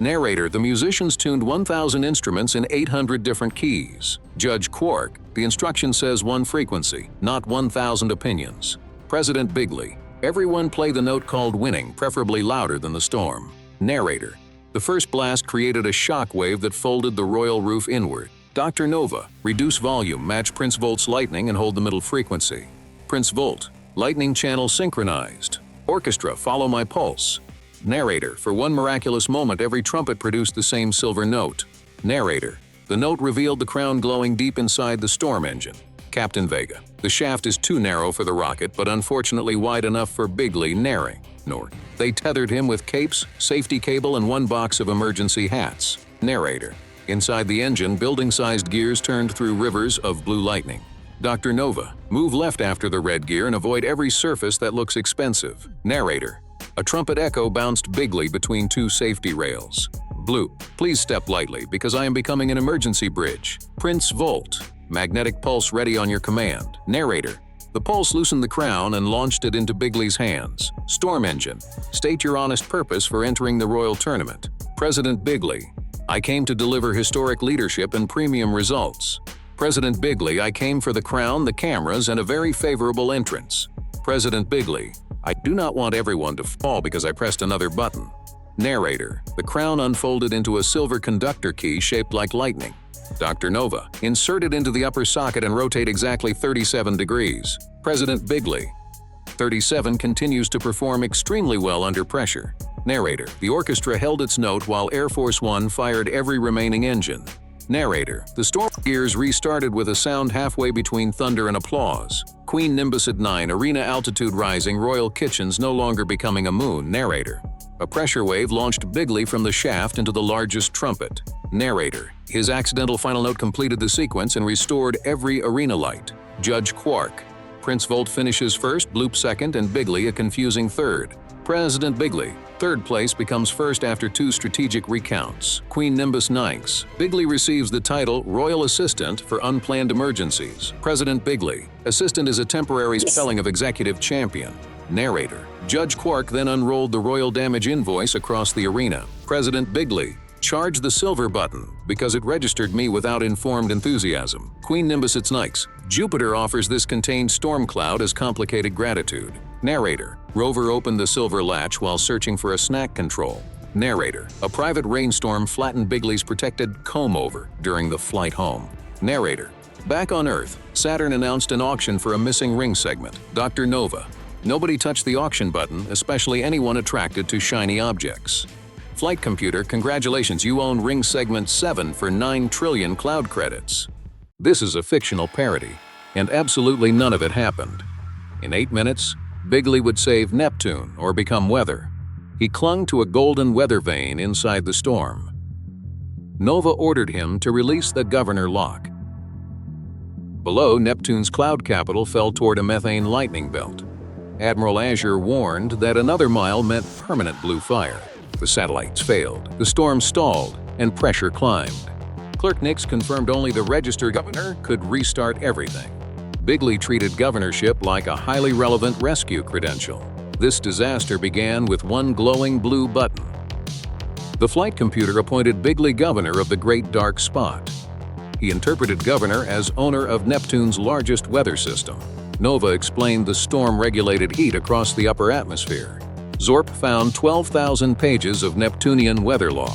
Narrator, the musicians tuned 1,000 instruments in 800 different keys. Judge Quark, the instruction says one frequency, not 1,000 opinions. President Bigley, Everyone play the note called winning, preferably louder than the storm. Narrator. The first blast created a shock wave that folded the royal roof inward. Dr. Nova. Reduce volume, match Prince Volt's lightning and hold the middle frequency. Prince Volt. Lightning channel synchronized. Orchestra. Follow my pulse. Narrator. For one miraculous moment, every trumpet produced the same silver note. Narrator. The note revealed the crown glowing deep inside the storm engine. Captain Vega. The shaft is too narrow for the rocket, but unfortunately wide enough for Bigley Nor. They tethered him with capes, safety cable, and one box of emergency hats. Narrator. Inside the engine, building-sized gears turned through rivers of blue lightning. Dr. Nova. Move left after the red gear and avoid every surface that looks expensive. Narrator. A trumpet echo bounced Bigley between two safety rails. Blue. Please step lightly, because I am becoming an emergency bridge. Prince Volt. Magnetic pulse ready on your command. Narrator. The pulse loosened the crown and launched it into Bigley's hands. Storm engine. State your honest purpose for entering the royal tournament. President Bigley. I came to deliver historic leadership and premium results. President Bigley. I came for the crown, the cameras, and a very favorable entrance. President Bigley. I do not want everyone to fall because I pressed another button. Narrator. The crown unfolded into a silver conductor key shaped like lightning. Dr. Nova. Insert it into the upper socket and rotate exactly 37 degrees. President Bigley. 37 continues to perform extremely well under pressure. Narrator. The orchestra held its note while Air Force One fired every remaining engine. Narrator. The storm gears restarted with a sound halfway between thunder and applause. Queen Nimbus at 9, arena altitude rising, royal kitchens no longer becoming a moon. Narrator. A pressure wave launched Bigley from the shaft into the largest trumpet. Narrator. His accidental final note completed the sequence and restored every arena light. Judge Quark. Prince Volt finishes first, Bloop second, and Bigley a confusing third. President Bigley. Third place becomes first after two strategic recounts. Queen Nimbus ninths. Bigley receives the title Royal Assistant for Unplanned Emergencies. President Bigley. Assistant is a temporary spelling of Executive Champion. Narrator. Judge Quark then unrolled the royal damage invoice across the arena. President Bigley. Charge the silver button, because it registered me without informed enthusiasm. Queen Nimbus its Nikes. Jupiter offers this contained storm cloud as complicated gratitude. Narrator. Rover opened the silver latch while searching for a snack control. Narrator. A private rainstorm flattened Bigley's protected comb-over during the flight home. Narrator. Back on Earth, Saturn announced an auction for a missing ring segment. Dr. Nova. Nobody touched the auction button, especially anyone attracted to shiny objects. Flight computer, congratulations, you own ring segment 7 for 9 trillion cloud credits. This is a fictional parody, and absolutely none of it happened. In 8 minutes, Bigley would save Neptune or become weather. He clung to a golden weather vane inside the storm. Nova ordered him to release the governor lock. Below, Neptune's cloud capital fell toward a methane lightning belt. Admiral Azure warned that another mile meant permanent blue fire. The satellites failed, the storm stalled, and pressure climbed. Clerk Nix confirmed only the registered governor could restart everything. Bigley treated governorship like a highly relevant rescue credential. This disaster began with one glowing blue button. The flight computer appointed Bigley governor of the Great Dark Spot. He interpreted governor as owner of Neptune's largest weather system. Nova explained the storm-regulated heat across the upper atmosphere. Zorp found 12,000 pages of Neptunian weather law.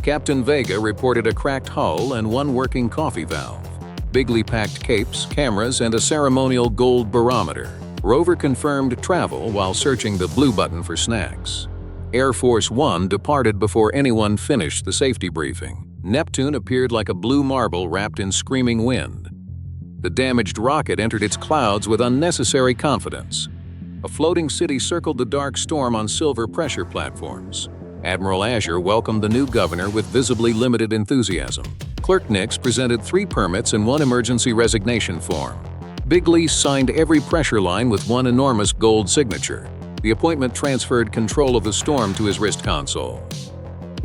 Captain Vega reported a cracked hull and one working coffee valve. Bigley packed capes, cameras, and a ceremonial gold barometer. Rover confirmed travel while searching the blue button for snacks. Air Force One departed before anyone finished the safety briefing. Neptune appeared like a blue marble wrapped in screaming wind. The damaged rocket entered its clouds with unnecessary confidence. A floating city circled the dark storm on silver pressure platforms. Admiral Azure welcomed the new governor with visibly limited enthusiasm. Clerk Nix presented 3 permits and 1 emergency resignation form. Bigley signed every pressure line with one enormous gold signature. The appointment transferred control of the storm to his wrist console.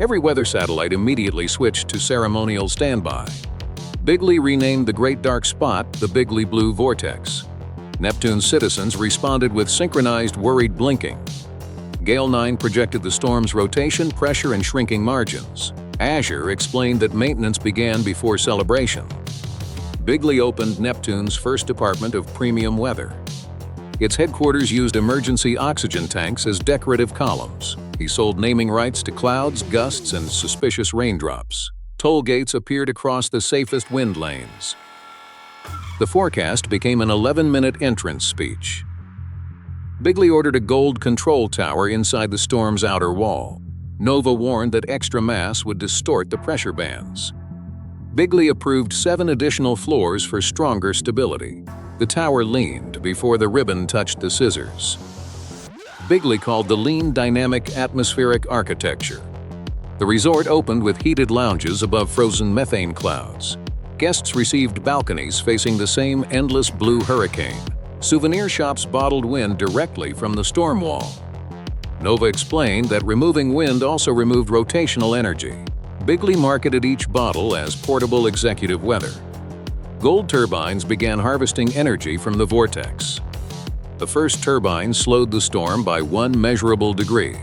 Every weather satellite immediately switched to ceremonial standby. Bigley renamed the Great Dark Spot the Bigley Blue Vortex. Neptune's citizens responded with synchronized worried blinking. Gale 9 projected the storm's rotation, pressure, and shrinking margins. Azure explained that maintenance began before celebration. Bigley opened Neptune's first department of premium weather. Its headquarters used emergency oxygen tanks as decorative columns. He sold naming rights to clouds, gusts, and suspicious raindrops. Toll gates appeared across the safest wind lanes. The forecast became an 11-minute entrance speech. Bigley ordered a gold control tower inside the storm's outer wall. Nova warned that extra mass would distort the pressure bands. Bigley approved 7 additional floors for stronger stability. The tower leaned before the ribbon touched the scissors. Bigley called the lean dynamic atmospheric architecture. The resort opened with heated lounges above frozen methane clouds. Guests received balconies facing the same endless blue hurricane. Souvenir shops bottled wind directly from the storm wall. Nova explained that removing wind also removed rotational energy. Bigley marketed each bottle as portable executive weather. Gold turbines began harvesting energy from the vortex. The first turbine slowed the storm by 1 measurable degree.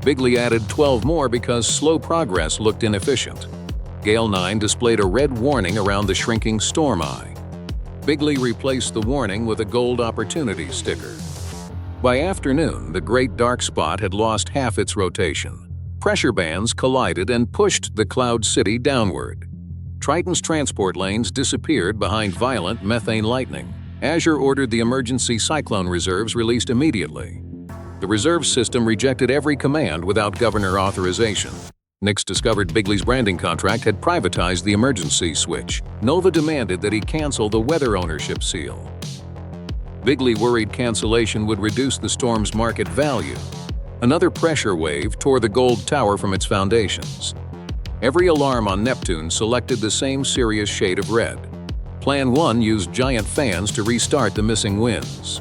Bigley added 12 more because slow progress looked inefficient. Gale 9 displayed a red warning around the shrinking storm eye. Bigley replaced the warning with a gold opportunity sticker. By afternoon, the Great Dark Spot had lost half its rotation. Pressure bands collided and pushed the cloud city downward. Triton's transport lanes disappeared behind violent methane lightning. Azure ordered the emergency cyclone reserves released immediately. The reserve system rejected every command without governor authorization. Nix discovered Bigley's branding contract had privatized the emergency switch. Nova demanded that he cancel the weather ownership seal. Bigley worried cancellation would reduce the storm's market value. Another pressure wave tore the gold tower from its foundations. Every alarm on Neptune selected the same serious shade of red. Plan 1 used giant fans to restart the missing winds.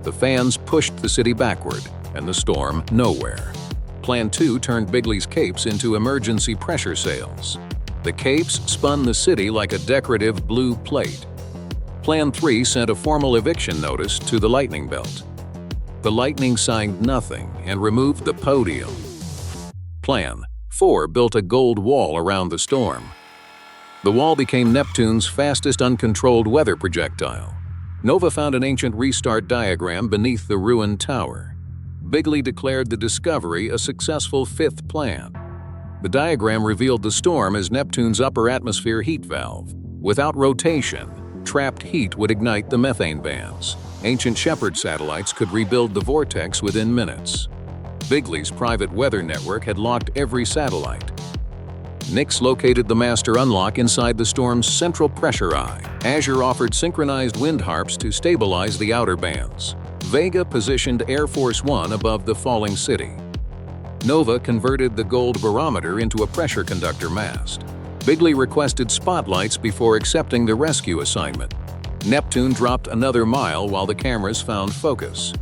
The fans pushed the city backward, and the storm nowhere. Plan 2 turned Bigley's capes into emergency pressure sails. The capes spun the city like a decorative blue plate. Plan 3 sent a formal eviction notice to the lightning belt. The lightning signed nothing and removed the podium. Plan 4 built a gold wall around the storm. The wall became Neptune's fastest uncontrolled weather projectile. Nova found an ancient restart diagram beneath the ruined tower. Bigley declared the discovery a successful 5th plan. The diagram revealed the storm as Neptune's upper atmosphere heat valve. Without rotation, trapped heat would ignite the methane bands. Ancient Shepherd satellites could rebuild the vortex within minutes. Bigley's private weather network had locked every satellite. Nix located the master unlock inside the storm's central pressure eye. Azure offered synchronized wind harps to stabilize the outer bands. Vega positioned Air Force One above the falling city. Nova converted the gold barometer into a pressure conductor mast. Bigley requested spotlights before accepting the rescue assignment. Neptune dropped another mile while the cameras found focus.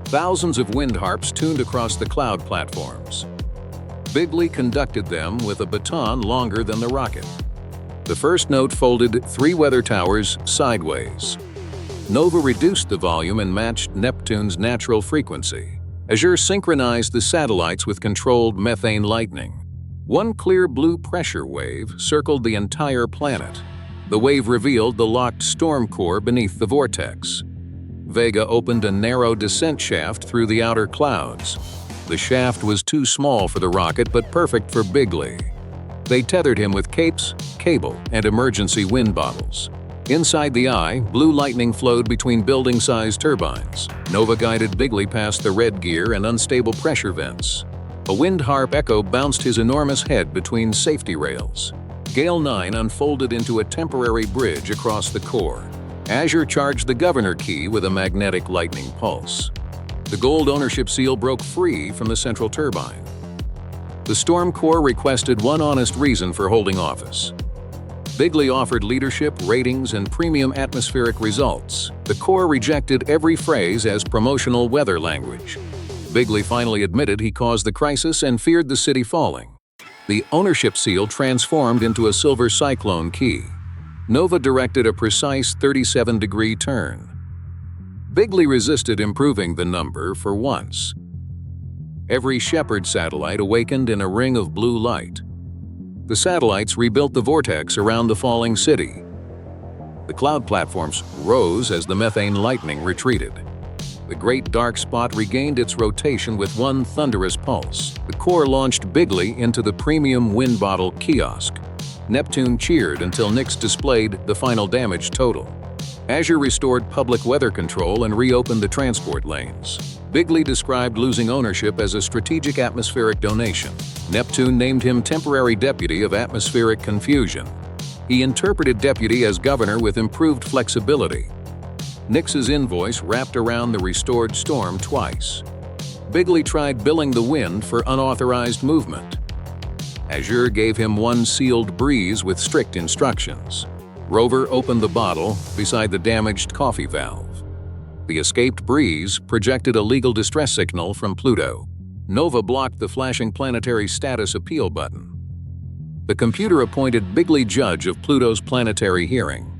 Thousands of wind harps tuned across the cloud platforms. Bigley conducted them with a baton longer than the rocket. The first note folded 3 weather towers sideways. Nova reduced the volume and matched Neptune's natural frequency. Azure synchronized the satellites with controlled methane lightning. One clear blue pressure wave circled the entire planet. The wave revealed the locked storm core beneath the vortex. Vega opened a narrow descent shaft through the outer clouds. The shaft was too small for the rocket but perfect for Bigley. They tethered him with capes, cable, and emergency wind bottles. Inside the eye, blue lightning flowed between building-sized turbines. Nova guided Bigley past the red gear and unstable pressure vents. A wind harp echo bounced his enormous head between safety rails. Gale 9 unfolded into a temporary bridge across the core. Azure charged the governor key with a magnetic lightning pulse. The gold ownership seal broke free from the central turbine. The storm core requested one honest reason for holding office. Bigley offered leadership, ratings, and premium atmospheric results. The core rejected every phrase as promotional weather language. Bigley finally admitted he caused the crisis and feared the city falling. The ownership seal transformed into a silver cyclone key. Nova directed a precise 37-degree turn. Bigley resisted improving the number for once. Every Shepherd satellite awakened in a ring of blue light. The satellites rebuilt the vortex around the falling city. The cloud platforms rose as the methane lightning retreated. The great dark spot regained its rotation with one thunderous pulse. The core launched Bigley into the premium wind bottle kiosk. Neptune cheered until Nix displayed the final damage total. Azure restored public weather control and reopened the transport lanes. Bigley described losing ownership as a strategic atmospheric donation. Neptune named him temporary deputy of atmospheric confusion. He interpreted deputy as governor with improved flexibility. Nix's invoice wrapped around the restored storm twice. Bigley tried billing the wind for unauthorized movement. Azure gave him one sealed breeze with strict instructions. Rover opened the bottle beside the damaged coffee valve. The escaped breeze projected a legal distress signal from Pluto. Nova blocked the flashing planetary status appeal button. The computer appointed Bigley judge of Pluto's planetary hearing.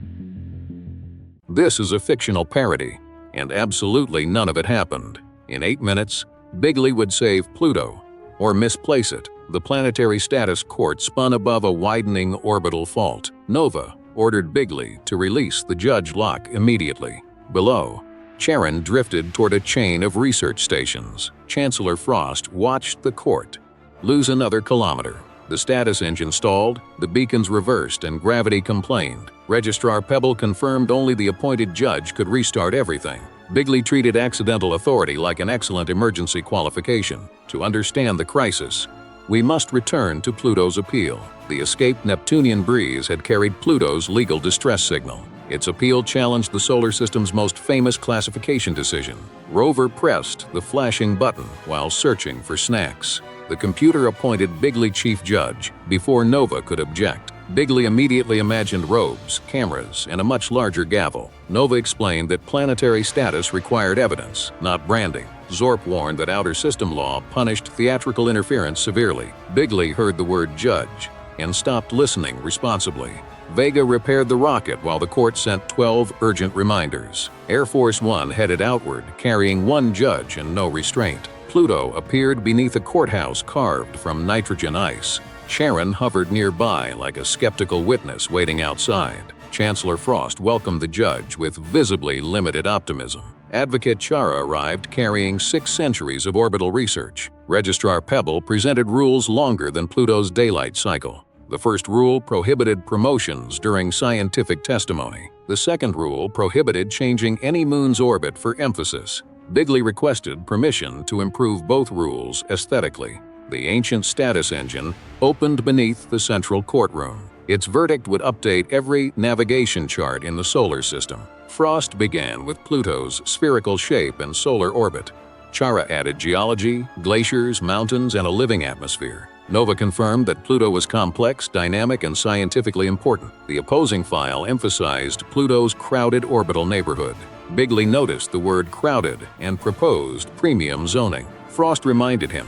This is a fictional parody, and absolutely none of it happened. In 8 minutes, Bigley would save Pluto, or misplace it. The planetary status court spun above a widening orbital fault. Nova ordered Bigley to release the judge lock immediately. Below, Charon drifted toward a chain of research stations. Chancellor Frost watched the court lose another kilometer. The status engine stalled, the beacons reversed, and gravity complained. Registrar Pebble confirmed only the appointed judge could restart everything. Bigley treated accidental authority like an excellent emergency qualification. To understand the crisis, we must return to Pluto's appeal. The escaped Neptunian breeze had carried Pluto's legal distress signal. Its appeal challenged the solar system's most famous classification decision. Rover pressed the flashing button while searching for snacks. The computer appointed Bigley chief judge before Nova could object. Bigley immediately imagined robes, cameras, and a much larger gavel. Nova explained that planetary status required evidence, not branding. Zorp warned that outer system law punished theatrical interference severely. Bigley heard the word judge and stopped listening responsibly. Vega repaired the rocket while the court sent 12 urgent reminders. Air Force One headed outward, carrying one judge and no restraint. Pluto appeared beneath a courthouse carved from nitrogen ice. Charon hovered nearby like a skeptical witness waiting outside. Chancellor Frost welcomed the judge with visibly limited optimism. Advocate Chara arrived carrying 6 centuries of orbital research. Registrar Pebble presented rules longer than Pluto's daylight cycle. The first rule prohibited promotions during scientific testimony. The second rule prohibited changing any moon's orbit for emphasis. Bigley requested permission to improve both rules aesthetically. The ancient status engine opened beneath the central courtroom. Its verdict would update every navigation chart in the solar system. Frost began with Pluto's spherical shape and solar orbit. Chara added geology, glaciers, mountains, and a living atmosphere. Nova confirmed that Pluto was complex, dynamic, and scientifically important. The opposing file emphasized Pluto's crowded orbital neighborhood. Bigley noticed the word crowded and proposed premium zoning. Frost reminded him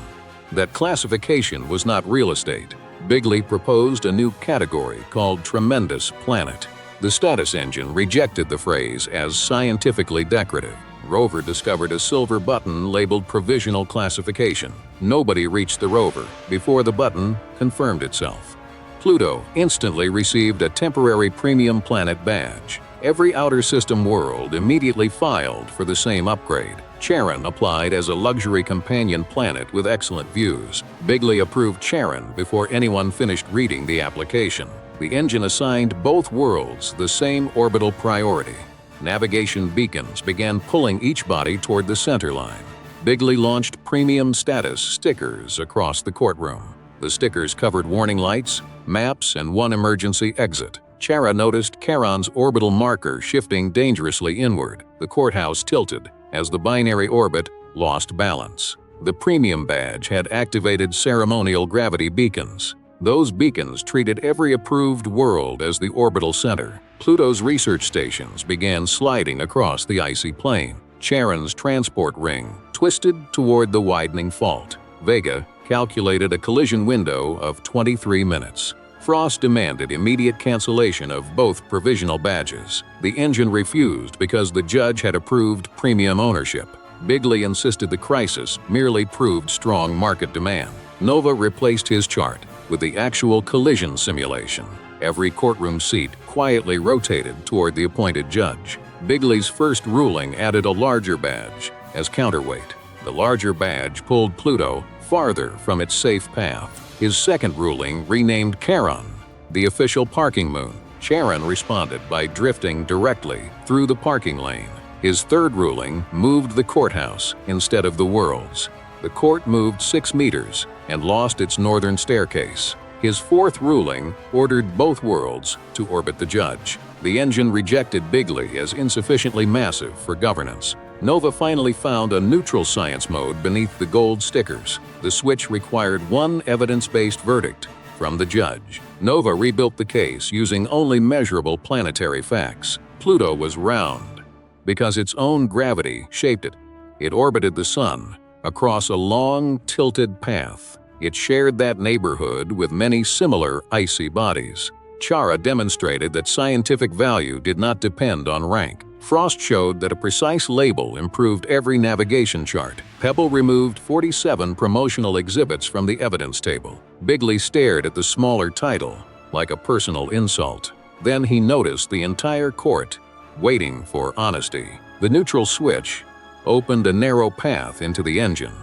that classification was not real estate. Bigley proposed a new category called tremendous planet. The status engine rejected the phrase as scientifically decorative. Rover discovered a silver button labeled provisional classification. Nobody reached the rover before the button confirmed itself. Pluto instantly received a temporary premium planet badge. Every outer system world immediately filed for the same upgrade. Charon applied as a luxury companion planet with excellent views. Bigley approved Charon before anyone finished reading the application. The engine assigned both worlds the same orbital priority. Navigation beacons began pulling each body toward the center line. Bigley launched premium status stickers across the courtroom. The stickers covered warning lights, maps, and one emergency exit. Chara noticed Charon's orbital marker shifting dangerously inward. The courthouse tilted as the binary orbit lost balance. The premium badge had activated ceremonial gravity beacons. Those beacons treated every approved world as the orbital center. Pluto's research stations began sliding across the icy plain. Charon's transport ring twisted toward the widening fault. Vega calculated a collision window of 23 minutes. Frost demanded immediate cancellation of both provisional badges. The engine refused because the judge had approved premium ownership. Bigley insisted the crisis merely proved strong market demand. Nova replaced his chart with the actual collision simulation. Every courtroom seat quietly rotated toward the appointed judge. Bigley's first ruling added a larger badge, as counterweight. The larger badge pulled Pluto farther from its safe path. His second ruling renamed Charon the official parking moon. Charon responded by drifting directly through the parking lane. His third ruling moved the courthouse instead of the worlds. The court moved 6 meters and lost its northern staircase. His fourth ruling ordered both worlds to orbit the judge. The engine rejected Bigley as insufficiently massive for governance. Nova finally found a neutral science mode beneath the gold stickers. The switch required one evidence-based verdict from the judge. Nova rebuilt the case using only measurable planetary facts. Pluto was round because its own gravity shaped it. It orbited the sun across a long, tilted path. It shared that neighborhood with many similar icy bodies. Chara demonstrated that scientific value did not depend on rank. Frost showed that a precise label improved every navigation chart. Pebble removed 47 promotional exhibits from the evidence table. Bigley stared at the smaller title, like a personal insult. Then he noticed the entire court, waiting for honesty. The neutral switch opened a narrow path into the engine.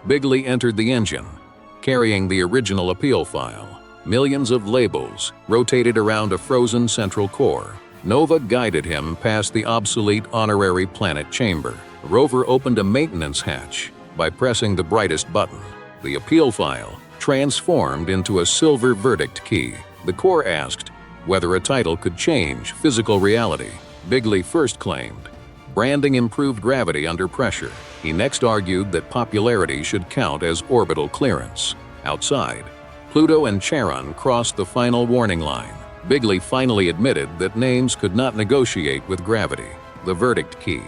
Bigley entered the engine, carrying the original appeal file. Millions of labels rotated around a frozen central core. Nova guided him past the obsolete honorary planet chamber. The rover opened a maintenance hatch by pressing the brightest button. The appeal file transformed into a silver verdict key. The core asked whether a title could change physical reality. Bigley first claimed branding improved gravity under pressure. He next argued that popularity should count as orbital clearance. Outside, Pluto and Charon crossed the final warning line. Bigley finally admitted that names could not negotiate with gravity. The verdict key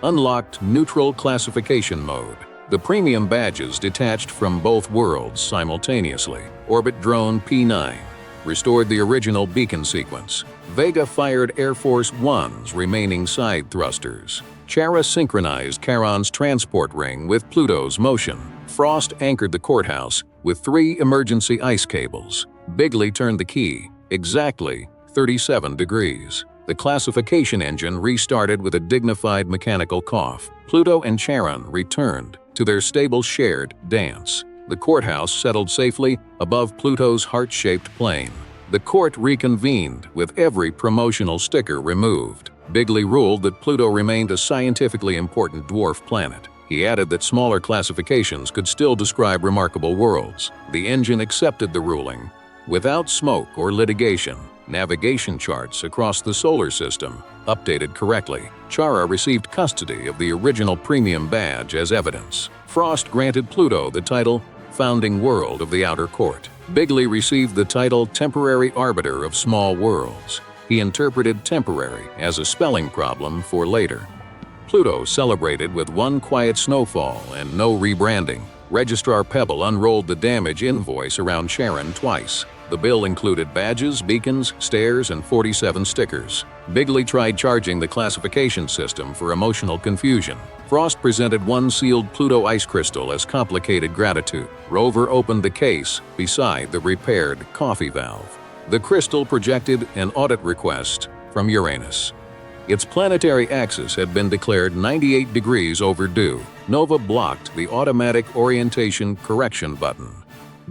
unlocked neutral classification mode. The premium badges detached from both worlds simultaneously. Orbit drone P9 restored the original beacon sequence. Vega fired Air Force One's remaining side thrusters. Chara synchronized Charon's transport ring with Pluto's motion. Frost anchored the courthouse with 3 emergency ice cables. Bigley turned the key exactly 37 degrees. The classification engine restarted with a dignified mechanical cough. Pluto and Charon returned to their stable shared dance. The courthouse settled safely above Pluto's heart-shaped plane. The court reconvened with every promotional sticker removed. Bigley ruled that Pluto remained a scientifically important dwarf planet. He added that smaller classifications could still describe remarkable worlds. The engine accepted the ruling without smoke or litigation. Navigation charts across the solar system updated correctly. Chara received custody of the original premium badge as evidence. Frost granted Pluto the title Founding World of the Outer Court. Bigley received the title Temporary Arbiter of Small Worlds. He interpreted temporary as a spelling problem for later. Pluto celebrated with 1 quiet snowfall and no rebranding. Registrar Pebble unrolled the damage invoice around Charon twice. The bill included badges, beacons, stairs, and 47 stickers. Bigley tried charging the classification system for emotional confusion. Frost presented 1 sealed Pluto ice crystal as complicated gratitude. Rover opened the case beside the repaired coffee valve. The crystal projected an audit request from Uranus. Its planetary axis had been declared 98 degrees overdue. Nova blocked the automatic orientation correction button.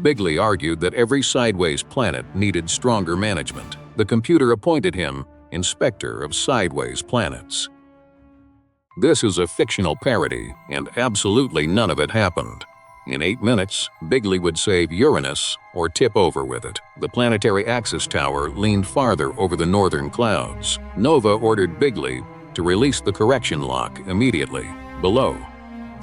Bigley argued that every sideways planet needed stronger management. The computer appointed him Inspector of Sideways Planets. This is a fictional parody, and absolutely none of it happened. In 8 minutes, Bigley would save Uranus or tip over with it. The planetary axis tower leaned farther over the northern clouds. Nova ordered Bigley to release the correction lock immediately. Below,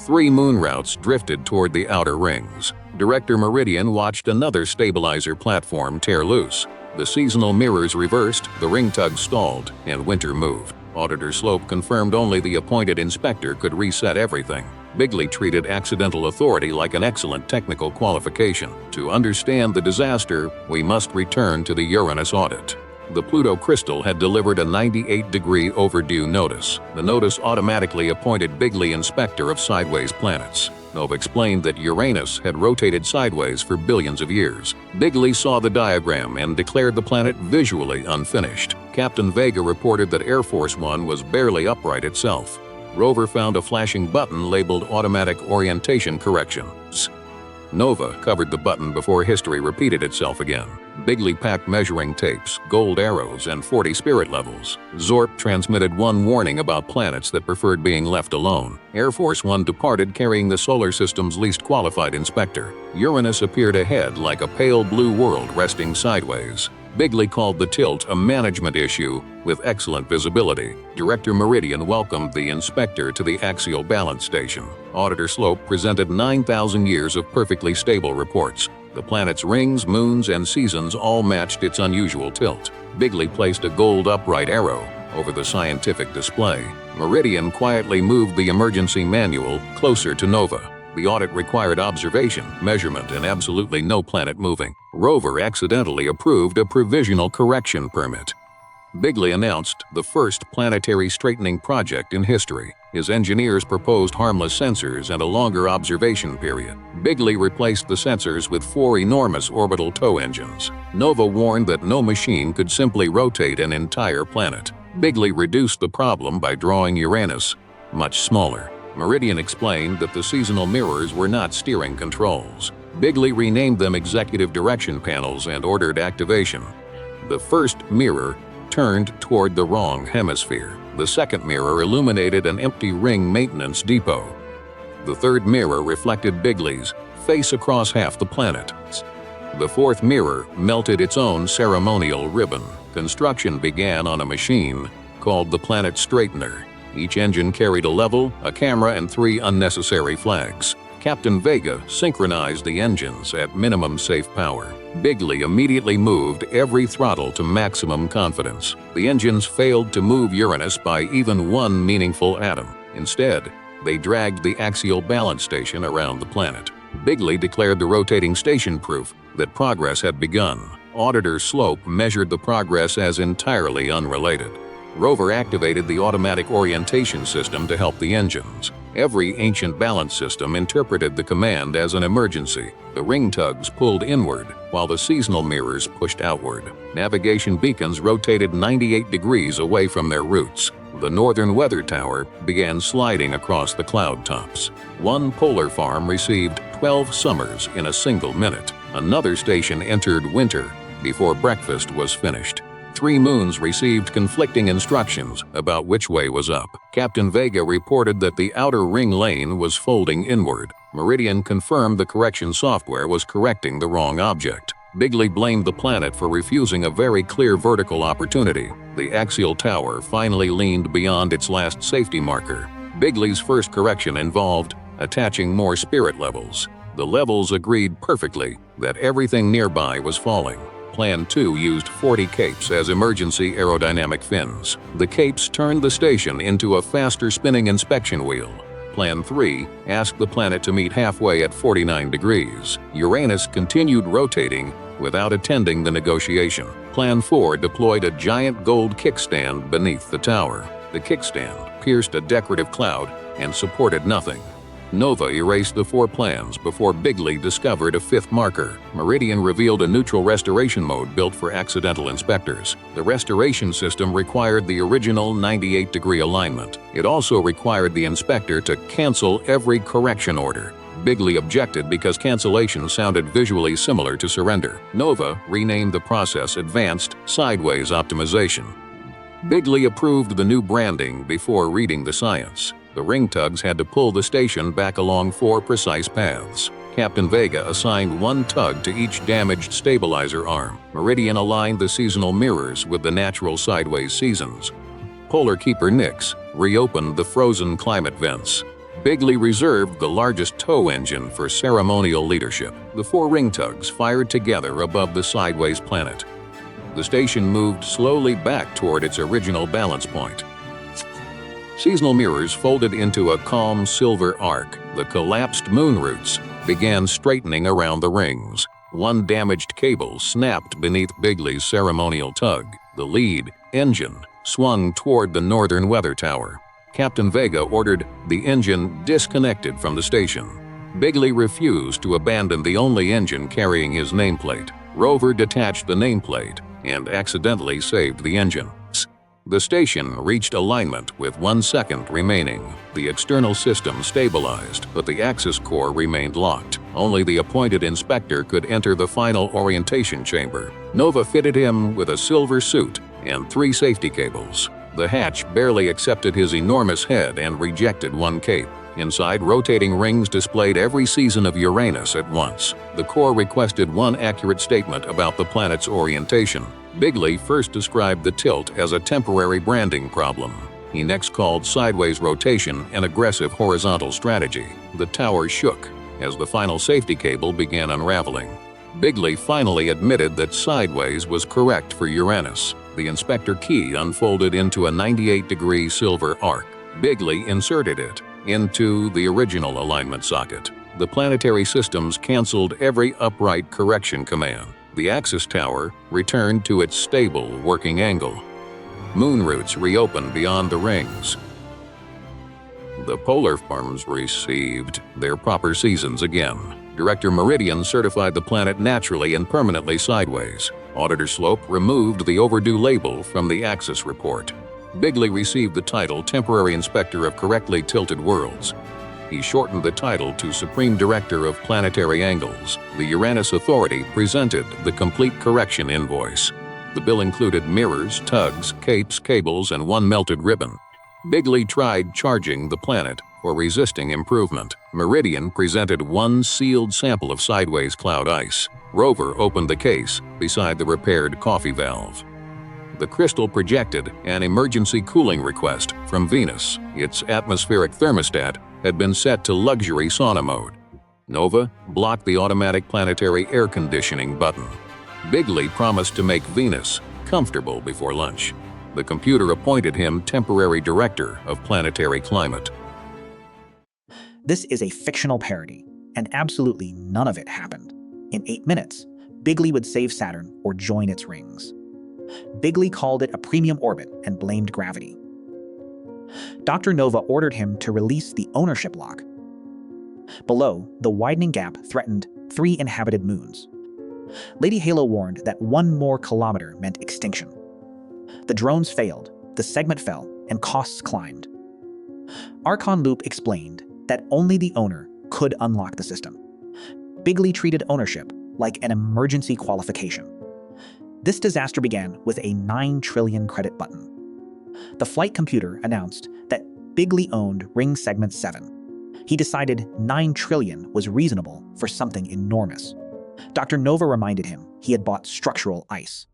3 moon routes drifted toward the outer rings. Director Meridian watched another stabilizer platform tear loose. The seasonal mirrors reversed, the ring tug stalled, and Winter moved. Auditor Slope confirmed only the appointed inspector could reset everything. Bigley treated accidental authority like an excellent technical qualification. To understand the disaster, we must return to the Uranus audit. The Pluto crystal had delivered a 98-degree overdue notice. The notice automatically appointed Bigley Inspector of Sideways Planets. Nova explained that Uranus had rotated sideways for billions of years. Bigley saw the diagram and declared the planet visually unfinished. Captain Vega reported that Air Force One was barely upright itself. Rover found a flashing button labeled Automatic Orientation Correction. Nova covered the button before history repeated itself again. Bigley packed measuring tapes, gold arrows, and 40 spirit levels. Zorp transmitted one warning about planets that preferred being left alone. Air Force One departed carrying the solar system's least qualified inspector. Uranus appeared ahead like a pale blue world resting sideways. Bigley called the tilt a management issue with excellent visibility. Director Meridian welcomed the inspector to the axial balance station. Auditor Slope presented 9,000 years of perfectly stable reports. The planet's rings, moons, and seasons all matched its unusual tilt. Bigley placed a gold upright arrow over the scientific display. Meridian quietly moved the emergency manual closer to Nova. The audit required observation, measurement, and absolutely no planet moving. Rover accidentally approved a provisional correction permit. Bigley announced the first planetary straightening project in history. His engineers proposed harmless sensors and a longer observation period. Bigley replaced the sensors with 4 enormous orbital tow engines. Nova warned that no machine could simply rotate an entire planet. Bigley reduced the problem by drawing Uranus much smaller. Meridian explained that the seasonal mirrors were not steering controls. Bigley renamed them executive direction panels and ordered activation. The first mirror turned toward the wrong hemisphere. The second mirror illuminated an empty ring maintenance depot. The third mirror reflected Bigley's face across half the planet. The fourth mirror melted its own ceremonial ribbon. Construction began on a machine called the Planet Straightener. Each engine carried a level, a camera, and 3 unnecessary flags. Captain Vega synchronized the engines at minimum safe power. Bigley immediately moved every throttle to maximum confidence. The engines failed to move Uranus by even one meaningful atom. Instead, they dragged the axial balance station around the planet. Bigley declared the rotating station proof that progress had begun. Auditor Slope measured the progress as entirely unrelated. Rover activated the automatic orientation system to help the engines. Every ancient balance system interpreted the command as an emergency. The ring tugs pulled inward, while the seasonal mirrors pushed outward. Navigation beacons rotated 98 degrees away from their routes. The northern weather tower began sliding across the cloud tops. One polar farm received 12 summers in a single minute. Another station entered winter before breakfast was finished. 3 moons received conflicting instructions about which way was up. Captain Vega reported that the outer ring lane was folding inward. Meridian confirmed the correction software was correcting the wrong object. Bigley blamed the planet for refusing a very clear vertical opportunity. The axial tower finally leaned beyond its last safety marker. Bigley's first correction involved attaching more spirit levels. The levels agreed perfectly that everything nearby was falling. Plan 2 used 40 capes as emergency aerodynamic fins. The capes turned the station into a faster spinning inspection wheel. Plan 3 asked the planet to meet halfway at 49 degrees. Uranus continued rotating without attending the negotiation. Plan 4 deployed a giant gold kickstand beneath the tower. The kickstand pierced a decorative cloud and supported nothing. Nova erased the 4 plans before Bigley discovered a 5th marker. Meridian revealed a neutral restoration mode built for accidental inspectors. The restoration system required the original 98-degree alignment. It also required the inspector to cancel every correction order. Bigley objected because cancellation sounded visually similar to surrender. Nova renamed the process Advanced Sideways Optimization. Bigley approved the new branding before reading the science. The ring tugs had to pull the station back along 4 precise paths. Captain Vega assigned 1 tug to each damaged stabilizer arm. Meridian aligned the seasonal mirrors with the natural sideways seasons. Polar Keeper Nix reopened the frozen climate vents. Bigley reserved the largest tow engine for ceremonial leadership. The 4 ring tugs fired together above the sideways planet. The station moved slowly back toward its original balance point. Seasonal mirrors folded into a calm silver arc. The collapsed moon roots began straightening around the rings. 1 damaged cable snapped beneath Bigley's ceremonial tug. The lead engine swung toward the northern weather tower. Captain Vega ordered the engine disconnected from the station. Bigley refused to abandon the only engine carrying his nameplate. Rover detached the nameplate and accidentally saved the engine. The station reached alignment with 1 second remaining. The external system stabilized, but the axis core remained locked. Only the appointed inspector could enter the final orientation chamber. Nova fitted him with a silver suit and 3 safety cables. The hatch barely accepted his enormous head and rejected 1 cape. Inside, rotating rings displayed every season of Uranus at once. The core requested 1 accurate statement about the planet's orientation. Bigley first described the tilt as a temporary branding problem. He next called sideways rotation an aggressive horizontal strategy. The tower shook as the final safety cable began unraveling. Bigley finally admitted that sideways was correct for Uranus. The inspector key unfolded into a 98-degree silver arc. Bigley inserted it into the original alignment socket. The planetary systems canceled every upright correction command. The axis tower returned to its stable working angle. Moon routes reopened beyond the rings. The polar farms received their proper seasons again. Director Meridian certified the planet naturally and permanently sideways. Auditor Slope removed the overdue label from the axis report. Bigley received the title Temporary Inspector of Correctly Tilted Worlds. He shortened the title to Supreme Director of Planetary Angles. The Uranus Authority presented the complete correction invoice. The bill included mirrors, tugs, capes, cables, and 1 melted ribbon. Bigley tried charging the planet for resisting improvement. Meridian presented 1 sealed sample of sideways cloud ice. Rover opened the case beside the repaired coffee valve. The crystal projected an emergency cooling request from Venus. Its atmospheric thermostat had been set to luxury sauna mode. Nova blocked the automatic planetary air conditioning button. Bigley promised to make Venus comfortable before lunch. The computer appointed him temporary director of planetary climate. This is a fictional parody, and absolutely none of it happened. In 8 minutes, Bigley would save Saturn or join its rings. Bigley called it a premium orbit and blamed gravity. Dr. Nova ordered him to release the ownership lock. Below, the widening gap threatened 3 inhabited moons. Lady Halo warned that 1 more kilometer meant extinction. The drones failed, the segment fell, and costs climbed. Archon Loop explained that only the owner could unlock the system. Bigley treated ownership like an emergency qualification. This disaster began with a 9 trillion credit button. The flight computer announced that Bigley owned Ring Segment 7. He decided 9 trillion was reasonable for something enormous. Dr. Nova reminded him he had bought structural ice.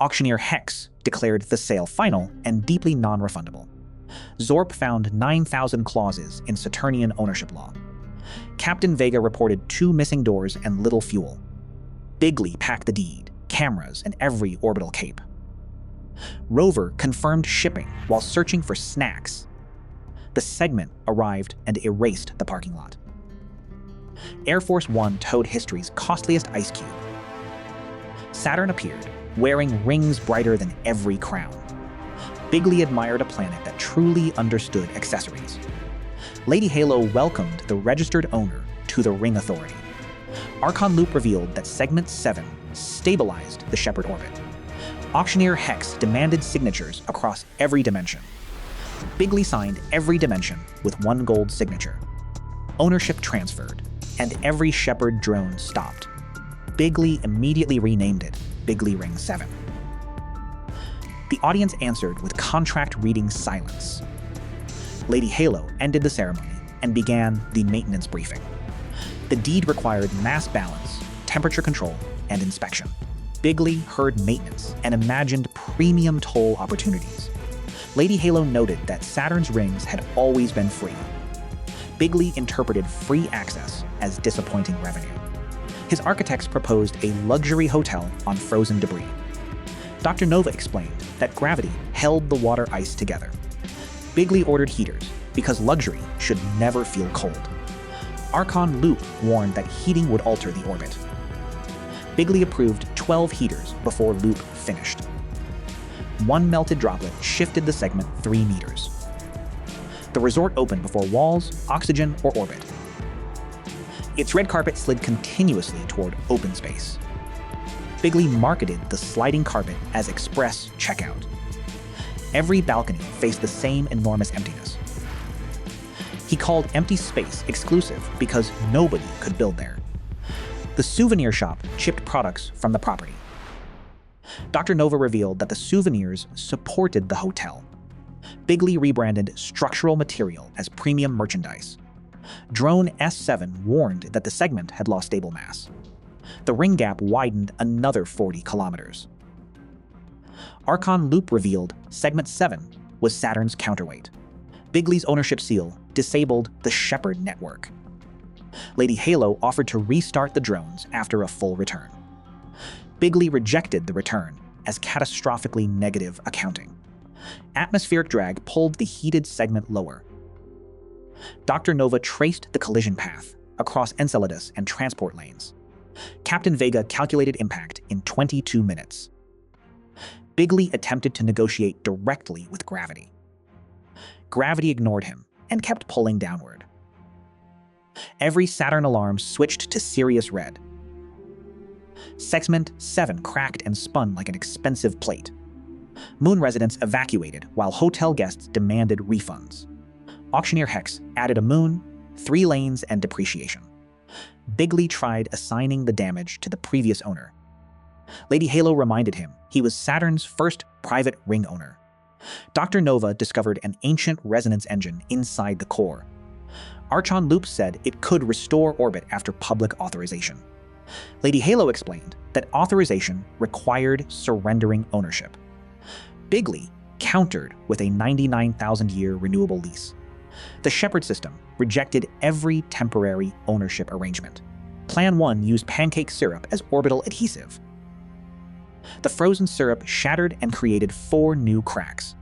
Auctioneer Hex declared the sale final and deeply non-refundable. Zorp found 9,000 clauses in Saturnian ownership law. Captain Vega reported 2 missing doors and little fuel. Bigley packed the deed, cameras, and every orbital cape. Rover confirmed shipping while searching for snacks. The segment arrived and erased the parking lot. Air Force One towed history's costliest ice cube. Saturn appeared, wearing rings brighter than every crown. Bigley admired a planet that truly understood accessories. Lady Halo welcomed the registered owner to the Ring Authority. Archon Loop revealed that Segment 7 stabilized the Shepard orbit. Auctioneer Hex demanded signatures across every dimension. Bigley signed every dimension with 1 gold signature. Ownership transferred, and every Shepard drone stopped. Bigley immediately renamed it Bigley Ring 7. The audience answered with contract-reading silence. Lady Halo ended the ceremony and began the maintenance briefing. The deed required mass balance, temperature control, and inspection. Bigley heard maintenance and imagined premium toll opportunities. Lady Halo noted that Saturn's rings had always been free. Bigley interpreted free access as disappointing revenue. His architects proposed a luxury hotel on frozen debris. Dr. Nova explained that gravity held the water ice together. Bigley ordered heaters because luxury should never feel cold. Archon Loop warned that heating would alter the orbit. Bigley approved 12 heaters before Loop finished. 1 melted droplet shifted the segment 3 meters. The resort opened before walls, oxygen, or orbit. Its red carpet slid continuously toward open space. Bigley marketed the sliding carpet as express checkout. Every balcony faced the same enormous emptiness. He called empty space exclusive because nobody could build there. The souvenir shop chipped products from the property. Dr. Nova revealed that the souvenirs supported the hotel. Bigley rebranded structural material as premium merchandise. Drone S7 warned that the segment had lost stable mass. The ring gap widened another 40 kilometers. Archon Loop revealed Segment 7 was Saturn's counterweight. Bigley's ownership seal disabled the Shepard network. Lady Halo offered to restart the drones after a full return. Bigley rejected the return as catastrophically negative accounting. Atmospheric drag pulled the heated segment lower. Dr. Nova traced the collision path across Enceladus and transport lanes. Captain Vega calculated impact in 22 minutes. Bigley attempted to negotiate directly with gravity. Gravity ignored him and kept pulling downward. Every Saturn alarm switched to Sirius red. Segment 7 cracked and spun like an expensive plate. Moon residents evacuated while hotel guests demanded refunds. Auctioneer Hex added a moon, 3 lanes, and depreciation. Bigley tried assigning the damage to the previous owner. Lady Halo reminded him he was Saturn's first private ring owner. Dr. Nova discovered an ancient resonance engine inside the core. Archon Loop said it could restore orbit after public authorization. Lady Halo explained that authorization required surrendering ownership. Bigley countered with a 99,000-year renewable lease. The Shepard system rejected every temporary ownership arrangement. Plan 1 used pancake syrup as orbital adhesive. The frozen syrup shattered and created 4 new cracks.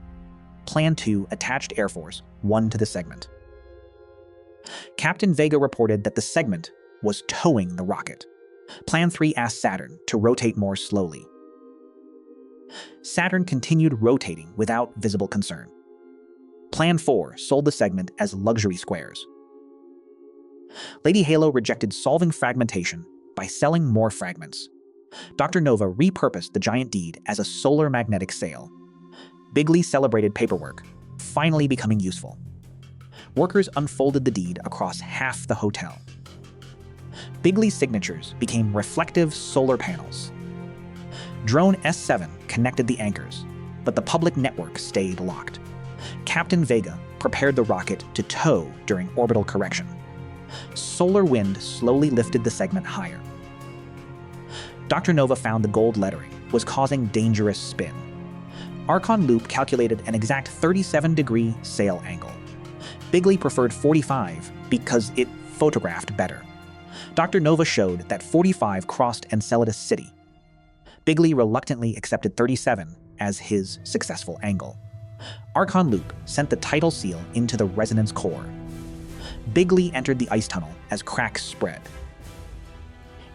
Plan 2 attached Air Force 1 to the segment. Captain Vega reported that the segment was towing the rocket. Plan 3 asked Saturn to rotate more slowly. Saturn continued rotating without visible concern. Plan 4 sold the segment as luxury squares. Lady Halo rejected solving fragmentation by selling more fragments. Dr. Nova repurposed the giant deed as a solar magnetic sail. Bigley celebrated paperwork, finally becoming useful. Workers unfolded the deed across half the hotel. Bigley's signatures became reflective solar panels. Drone S7 connected the anchors, but the public network stayed locked. Captain Vega prepared the rocket to tow during orbital correction. Solar wind slowly lifted the segment higher. Dr. Nova found the gold lettering was causing dangerous spin. Archon Loop calculated an exact 37-degree sail angle. Bigley preferred 45 because it photographed better. Dr. Nova showed that 45 crossed Enceladus City. Bigley reluctantly accepted 37 as his successful angle. Archon Loop sent the tidal seal into the resonance core. Bigley entered the ice tunnel as cracks spread.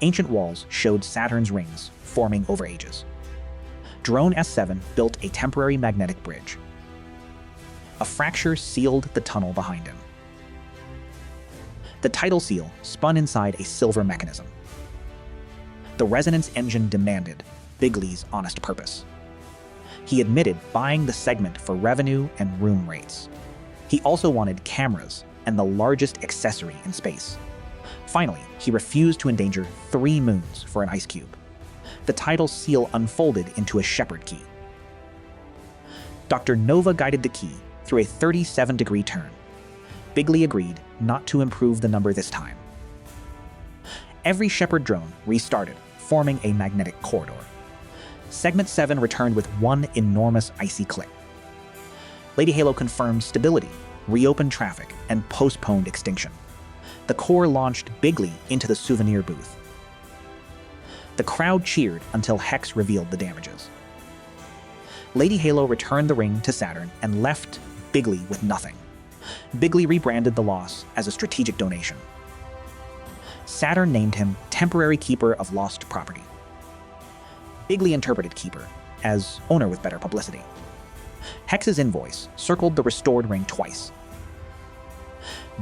Ancient walls showed Saturn's rings forming over ages. Drone S7 built a temporary magnetic bridge. A fracture sealed the tunnel behind him. The tidal seal spun inside a silver mechanism. The resonance engine demanded Bigley's honest purpose. He admitted buying the segment for revenue and room rates. He also wanted cameras and the largest accessory in space. Finally, he refused to endanger 3 moons for an ice cube. The tidal seal unfolded into a Shepard key. Dr. Nova guided the key through a 37-degree turn. Bigley agreed not to improve the number this time. Every Shepard drone restarted, forming a magnetic corridor. Segment 7 returned with one enormous icy click. Lady Halo confirmed stability, reopened traffic, and postponed extinction. The core launched Bigley into the souvenir booth. The crowd cheered until Hex revealed the damages. Lady Halo returned the ring to Saturn and left Bigley with nothing. Bigley rebranded the loss as a strategic donation. Saturn named him temporary keeper of lost property. Bigley interpreted keeper as owner with better publicity. Hex's invoice circled the restored ring twice.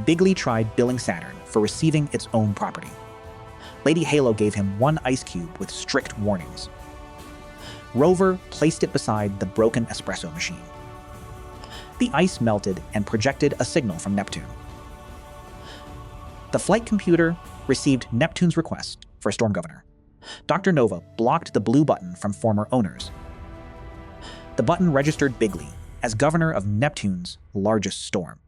Bigley tried billing Saturn for receiving its own property. Lady Halo gave him 1 ice cube with strict warnings. Rover placed it beside the broken espresso machine. The ice melted and projected a signal from Neptune. The flight computer received Neptune's request for a storm governor. Dr. Nova blocked the blue button from former owners. The button registered Bigley as governor of Neptune's largest storm.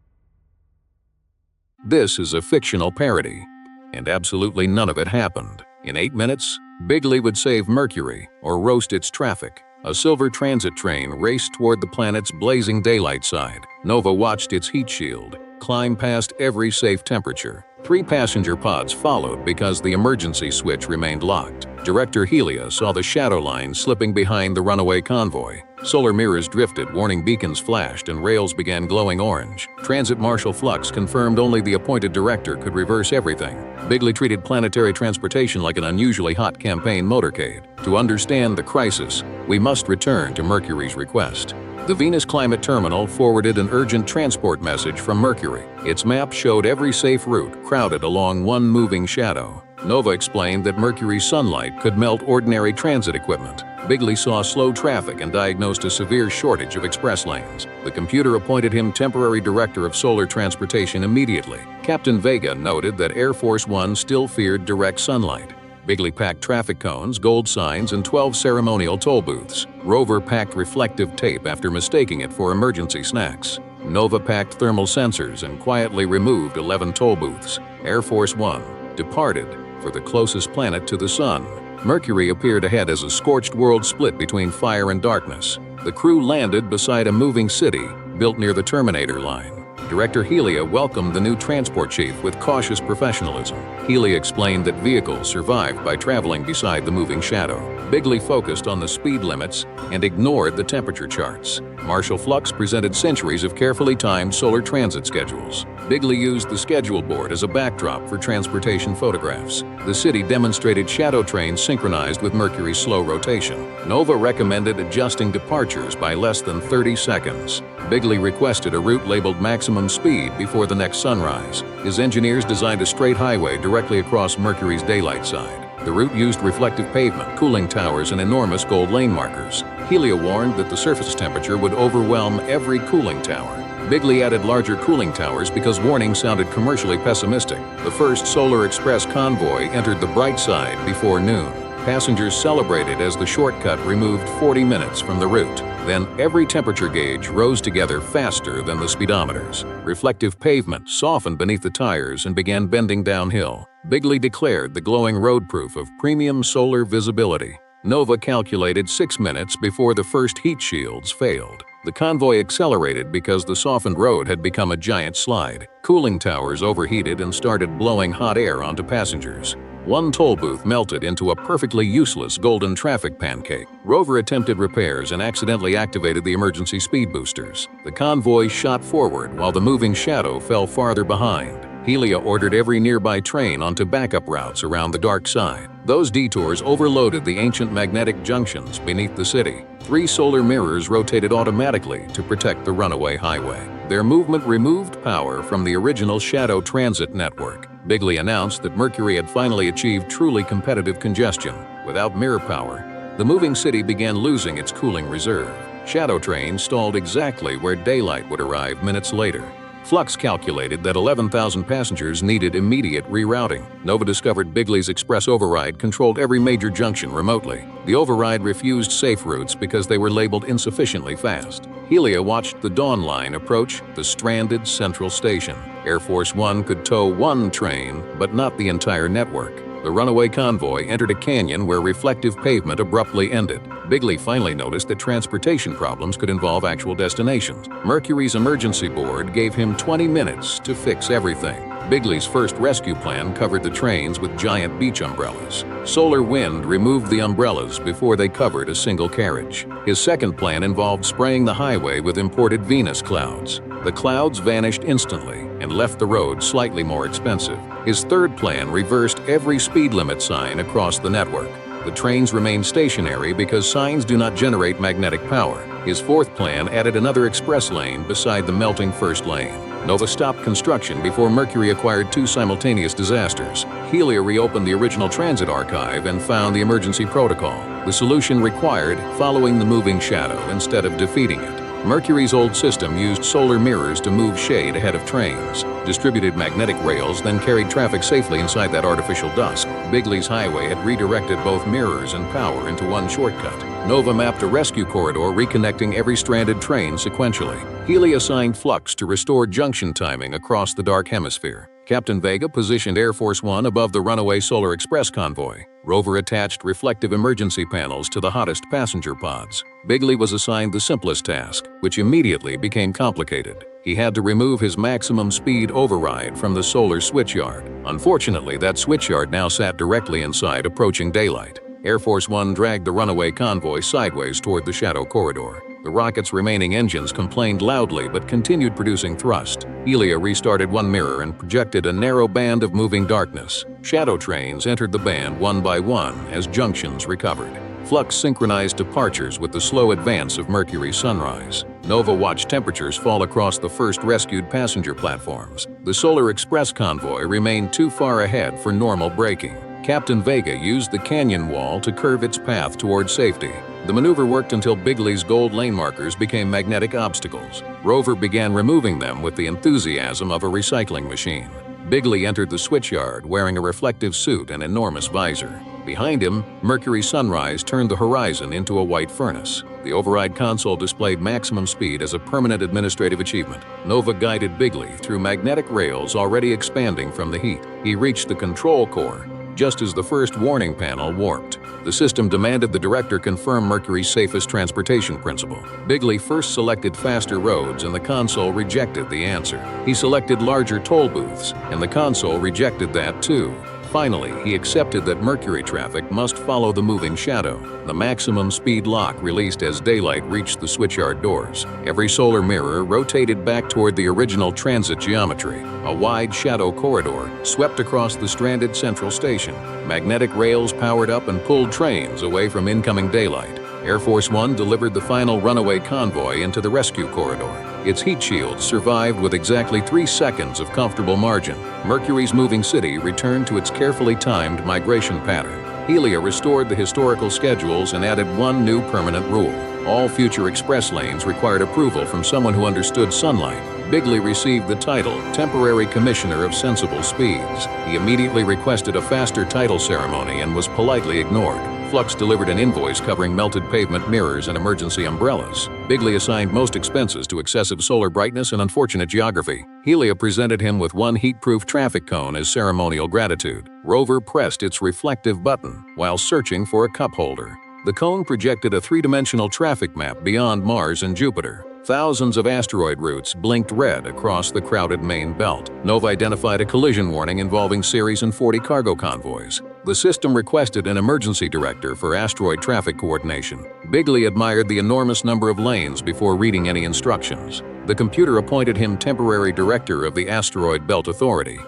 This is a fictional parody, and absolutely none of it happened. In 8 minutes, Bigley would save Mercury or roast its traffic. A silver transit train raced toward the planet's blazing daylight side. Nova watched its heat shield climb past every safe temperature. 3 passenger pods followed because the emergency switch remained locked. Director Helia saw the shadow line slipping behind the runaway convoy. Solar mirrors drifted, warning beacons flashed, and rails began glowing orange. Transit Marshal Flux confirmed only the appointed director could reverse everything. Bigley treated planetary transportation like an unusually hot campaign motorcade. To understand the crisis, we must return to Mercury's request. The Venus Climate Terminal forwarded an urgent transport message from Mercury. Its map showed every safe route crowded along one moving shadow. Nova explained that Mercury's sunlight could melt ordinary transit equipment. Bigley saw slow traffic and diagnosed a severe shortage of express lanes. The computer appointed him temporary director of solar transportation immediately. Captain Vega noted that Air Force One still feared direct sunlight. Bigley packed traffic cones, gold signs, and 12 ceremonial toll booths. Rover packed reflective tape after mistaking it for emergency snacks. Nova packed thermal sensors and quietly removed 11 toll booths. Air Force One departed for the closest planet to the Sun. Mercury appeared ahead as a scorched world split between fire and darkness. The crew landed beside a moving city built near the Terminator line. Director Helia welcomed the new transport chief with cautious professionalism. Helia explained that vehicles survived by traveling beside the moving shadow. Bigley focused on the speed limits and ignored the temperature charts. Marshal Flux presented centuries of carefully timed solar transit schedules. Bigley used the schedule board as a backdrop for transportation photographs. The city demonstrated shadow trains synchronized with Mercury's slow rotation. Nova recommended adjusting departures by less than 30 seconds. Bigley requested a route labeled maximum speed before the next sunrise. His engineers designed a straight highway directly across Mercury's daylight side. The route used reflective pavement, cooling towers, and enormous gold lane markers. Helia warned that the surface temperature would overwhelm every cooling tower. Bigley added larger cooling towers because warnings sounded commercially pessimistic. The first Solar Express convoy entered the bright side before noon. Passengers celebrated as the shortcut removed 40 minutes from the route. Then every temperature gauge rose together faster than the speedometers. Reflective pavement softened beneath the tires and began bending downhill. Bigley declared the glowing road proof of premium solar visibility. Nova calculated 6 minutes before the first heat shields failed. The convoy accelerated because the softened road had become a giant slide. Cooling towers overheated and started blowing hot air onto passengers. One toll booth melted into a perfectly useless golden traffic pancake. Rover attempted repairs and accidentally activated the emergency speed boosters. The convoy shot forward while the moving shadow fell farther behind. Helia ordered every nearby train onto backup routes around the dark side. Those detours overloaded the ancient magnetic junctions beneath the city. 3 solar mirrors rotated automatically to protect the runaway highway. Their movement removed power from the original shadow transit network. Bigley announced that Mercury had finally achieved truly competitive congestion. Without mirror power, the moving city began losing its cooling reserve. Shadow trains stalled exactly where daylight would arrive minutes later. Flux calculated that 11,000 passengers needed immediate rerouting. Nova discovered Bigley's express override controlled every major junction remotely. The override refused safe routes because they were labeled insufficiently fast. Helia watched the Dawn Line approach the stranded Central Station. Air Force One could tow 1 train, but not the entire network. The runaway convoy entered a canyon where reflective pavement abruptly ended. Bigley finally noticed that transportation problems could involve actual destinations. Mercury's emergency board gave him 20 minutes to fix everything. Bigley's first rescue plan covered the trains with giant beach umbrellas. Solar wind removed the umbrellas before they covered a single carriage. His second plan involved spraying the highway with imported Venus clouds. The clouds vanished instantly and left the road slightly more expensive. His third plan reversed every speed limit sign across the network. The trains remained stationary because signs do not generate magnetic power. His fourth plan added another express lane beside the melting first lane. Nova stopped construction before Mercury acquired 2 simultaneous disasters. Helia reopened the original transit archive and found the emergency protocol. The solution required following the moving shadow instead of defeating it. Mercury's old system used solar mirrors to move shade ahead of trains. Distributed magnetic rails then carried traffic safely inside that artificial dusk. Bigley's highway had redirected both mirrors and power into one shortcut. Nova mapped a rescue corridor reconnecting every stranded train sequentially. Healy assigned Flux to restore junction timing across the Dark Hemisphere. Captain Vega positioned Air Force One above the runaway Solar Express convoy. Rover attached reflective emergency panels to the hottest passenger pods. Bigley was assigned the simplest task, which immediately became complicated. He had to remove his maximum speed override from the solar switchyard. Unfortunately, that switchyard now sat directly inside approaching daylight. Air Force One dragged the runaway convoy sideways toward the shadow corridor. The rocket's remaining engines complained loudly but continued producing thrust. Helia restarted one mirror and projected a narrow band of moving darkness. Shadow trains entered the band one by one as junctions recovered. Flux synchronized departures with the slow advance of Mercury's sunrise. Nova watched temperatures fall across the first rescued passenger platforms. The Solar Express convoy remained too far ahead for normal braking. Captain Vega used the canyon wall to curve its path toward safety. The maneuver worked until Bigley's gold lane markers became magnetic obstacles. Rover began removing them with the enthusiasm of a recycling machine. Bigley entered the switchyard wearing a reflective suit and enormous visor. Behind him, Mercury's sunrise turned the horizon into a white furnace. The override console displayed maximum speed as a permanent administrative achievement. Nova guided Bigley through magnetic rails already expanding from the heat. He reached the control core just as the first warning panel warped. The system demanded the director confirm Mercury's safest transportation principle. Bigley first selected faster roads and the console rejected the answer. He selected larger toll booths and the console rejected that too. Finally, he accepted that Mercury traffic must follow the moving shadow. The maximum speed lock released as daylight reached the switchyard doors. Every solar mirror rotated back toward the original transit geometry. A wide shadow corridor swept across the stranded central station. Magnetic rails powered up and pulled trains away from incoming daylight. Air Force One delivered the final runaway convoy into the rescue corridor. Its heat shields survived with exactly 3 seconds of comfortable margin. Mercury's moving city returned to its carefully timed migration pattern. Helia restored the historical schedules and added one new permanent rule. All future express lanes required approval from someone who understood sunlight. Bigley received the title Temporary Commissioner of Sensible Speeds. He immediately requested a faster title ceremony and was politely ignored. Flux delivered an invoice covering melted pavement mirrors and emergency umbrellas. Bigley assigned most expenses to excessive solar brightness and unfortunate geography. Helia presented him with one heat-proof traffic cone as ceremonial gratitude. Rover pressed its reflective button while searching for a cup holder. The cone projected a three-dimensional traffic map beyond Mars and Jupiter. Thousands of asteroid routes blinked red across the crowded main belt. Nova identified a collision warning involving Ceres and 40 cargo convoys. The system requested an emergency director for asteroid traffic coordination. Bigley admired the enormous number of lanes before reading any instructions. The computer appointed him temporary director of the Asteroid Belt Authority.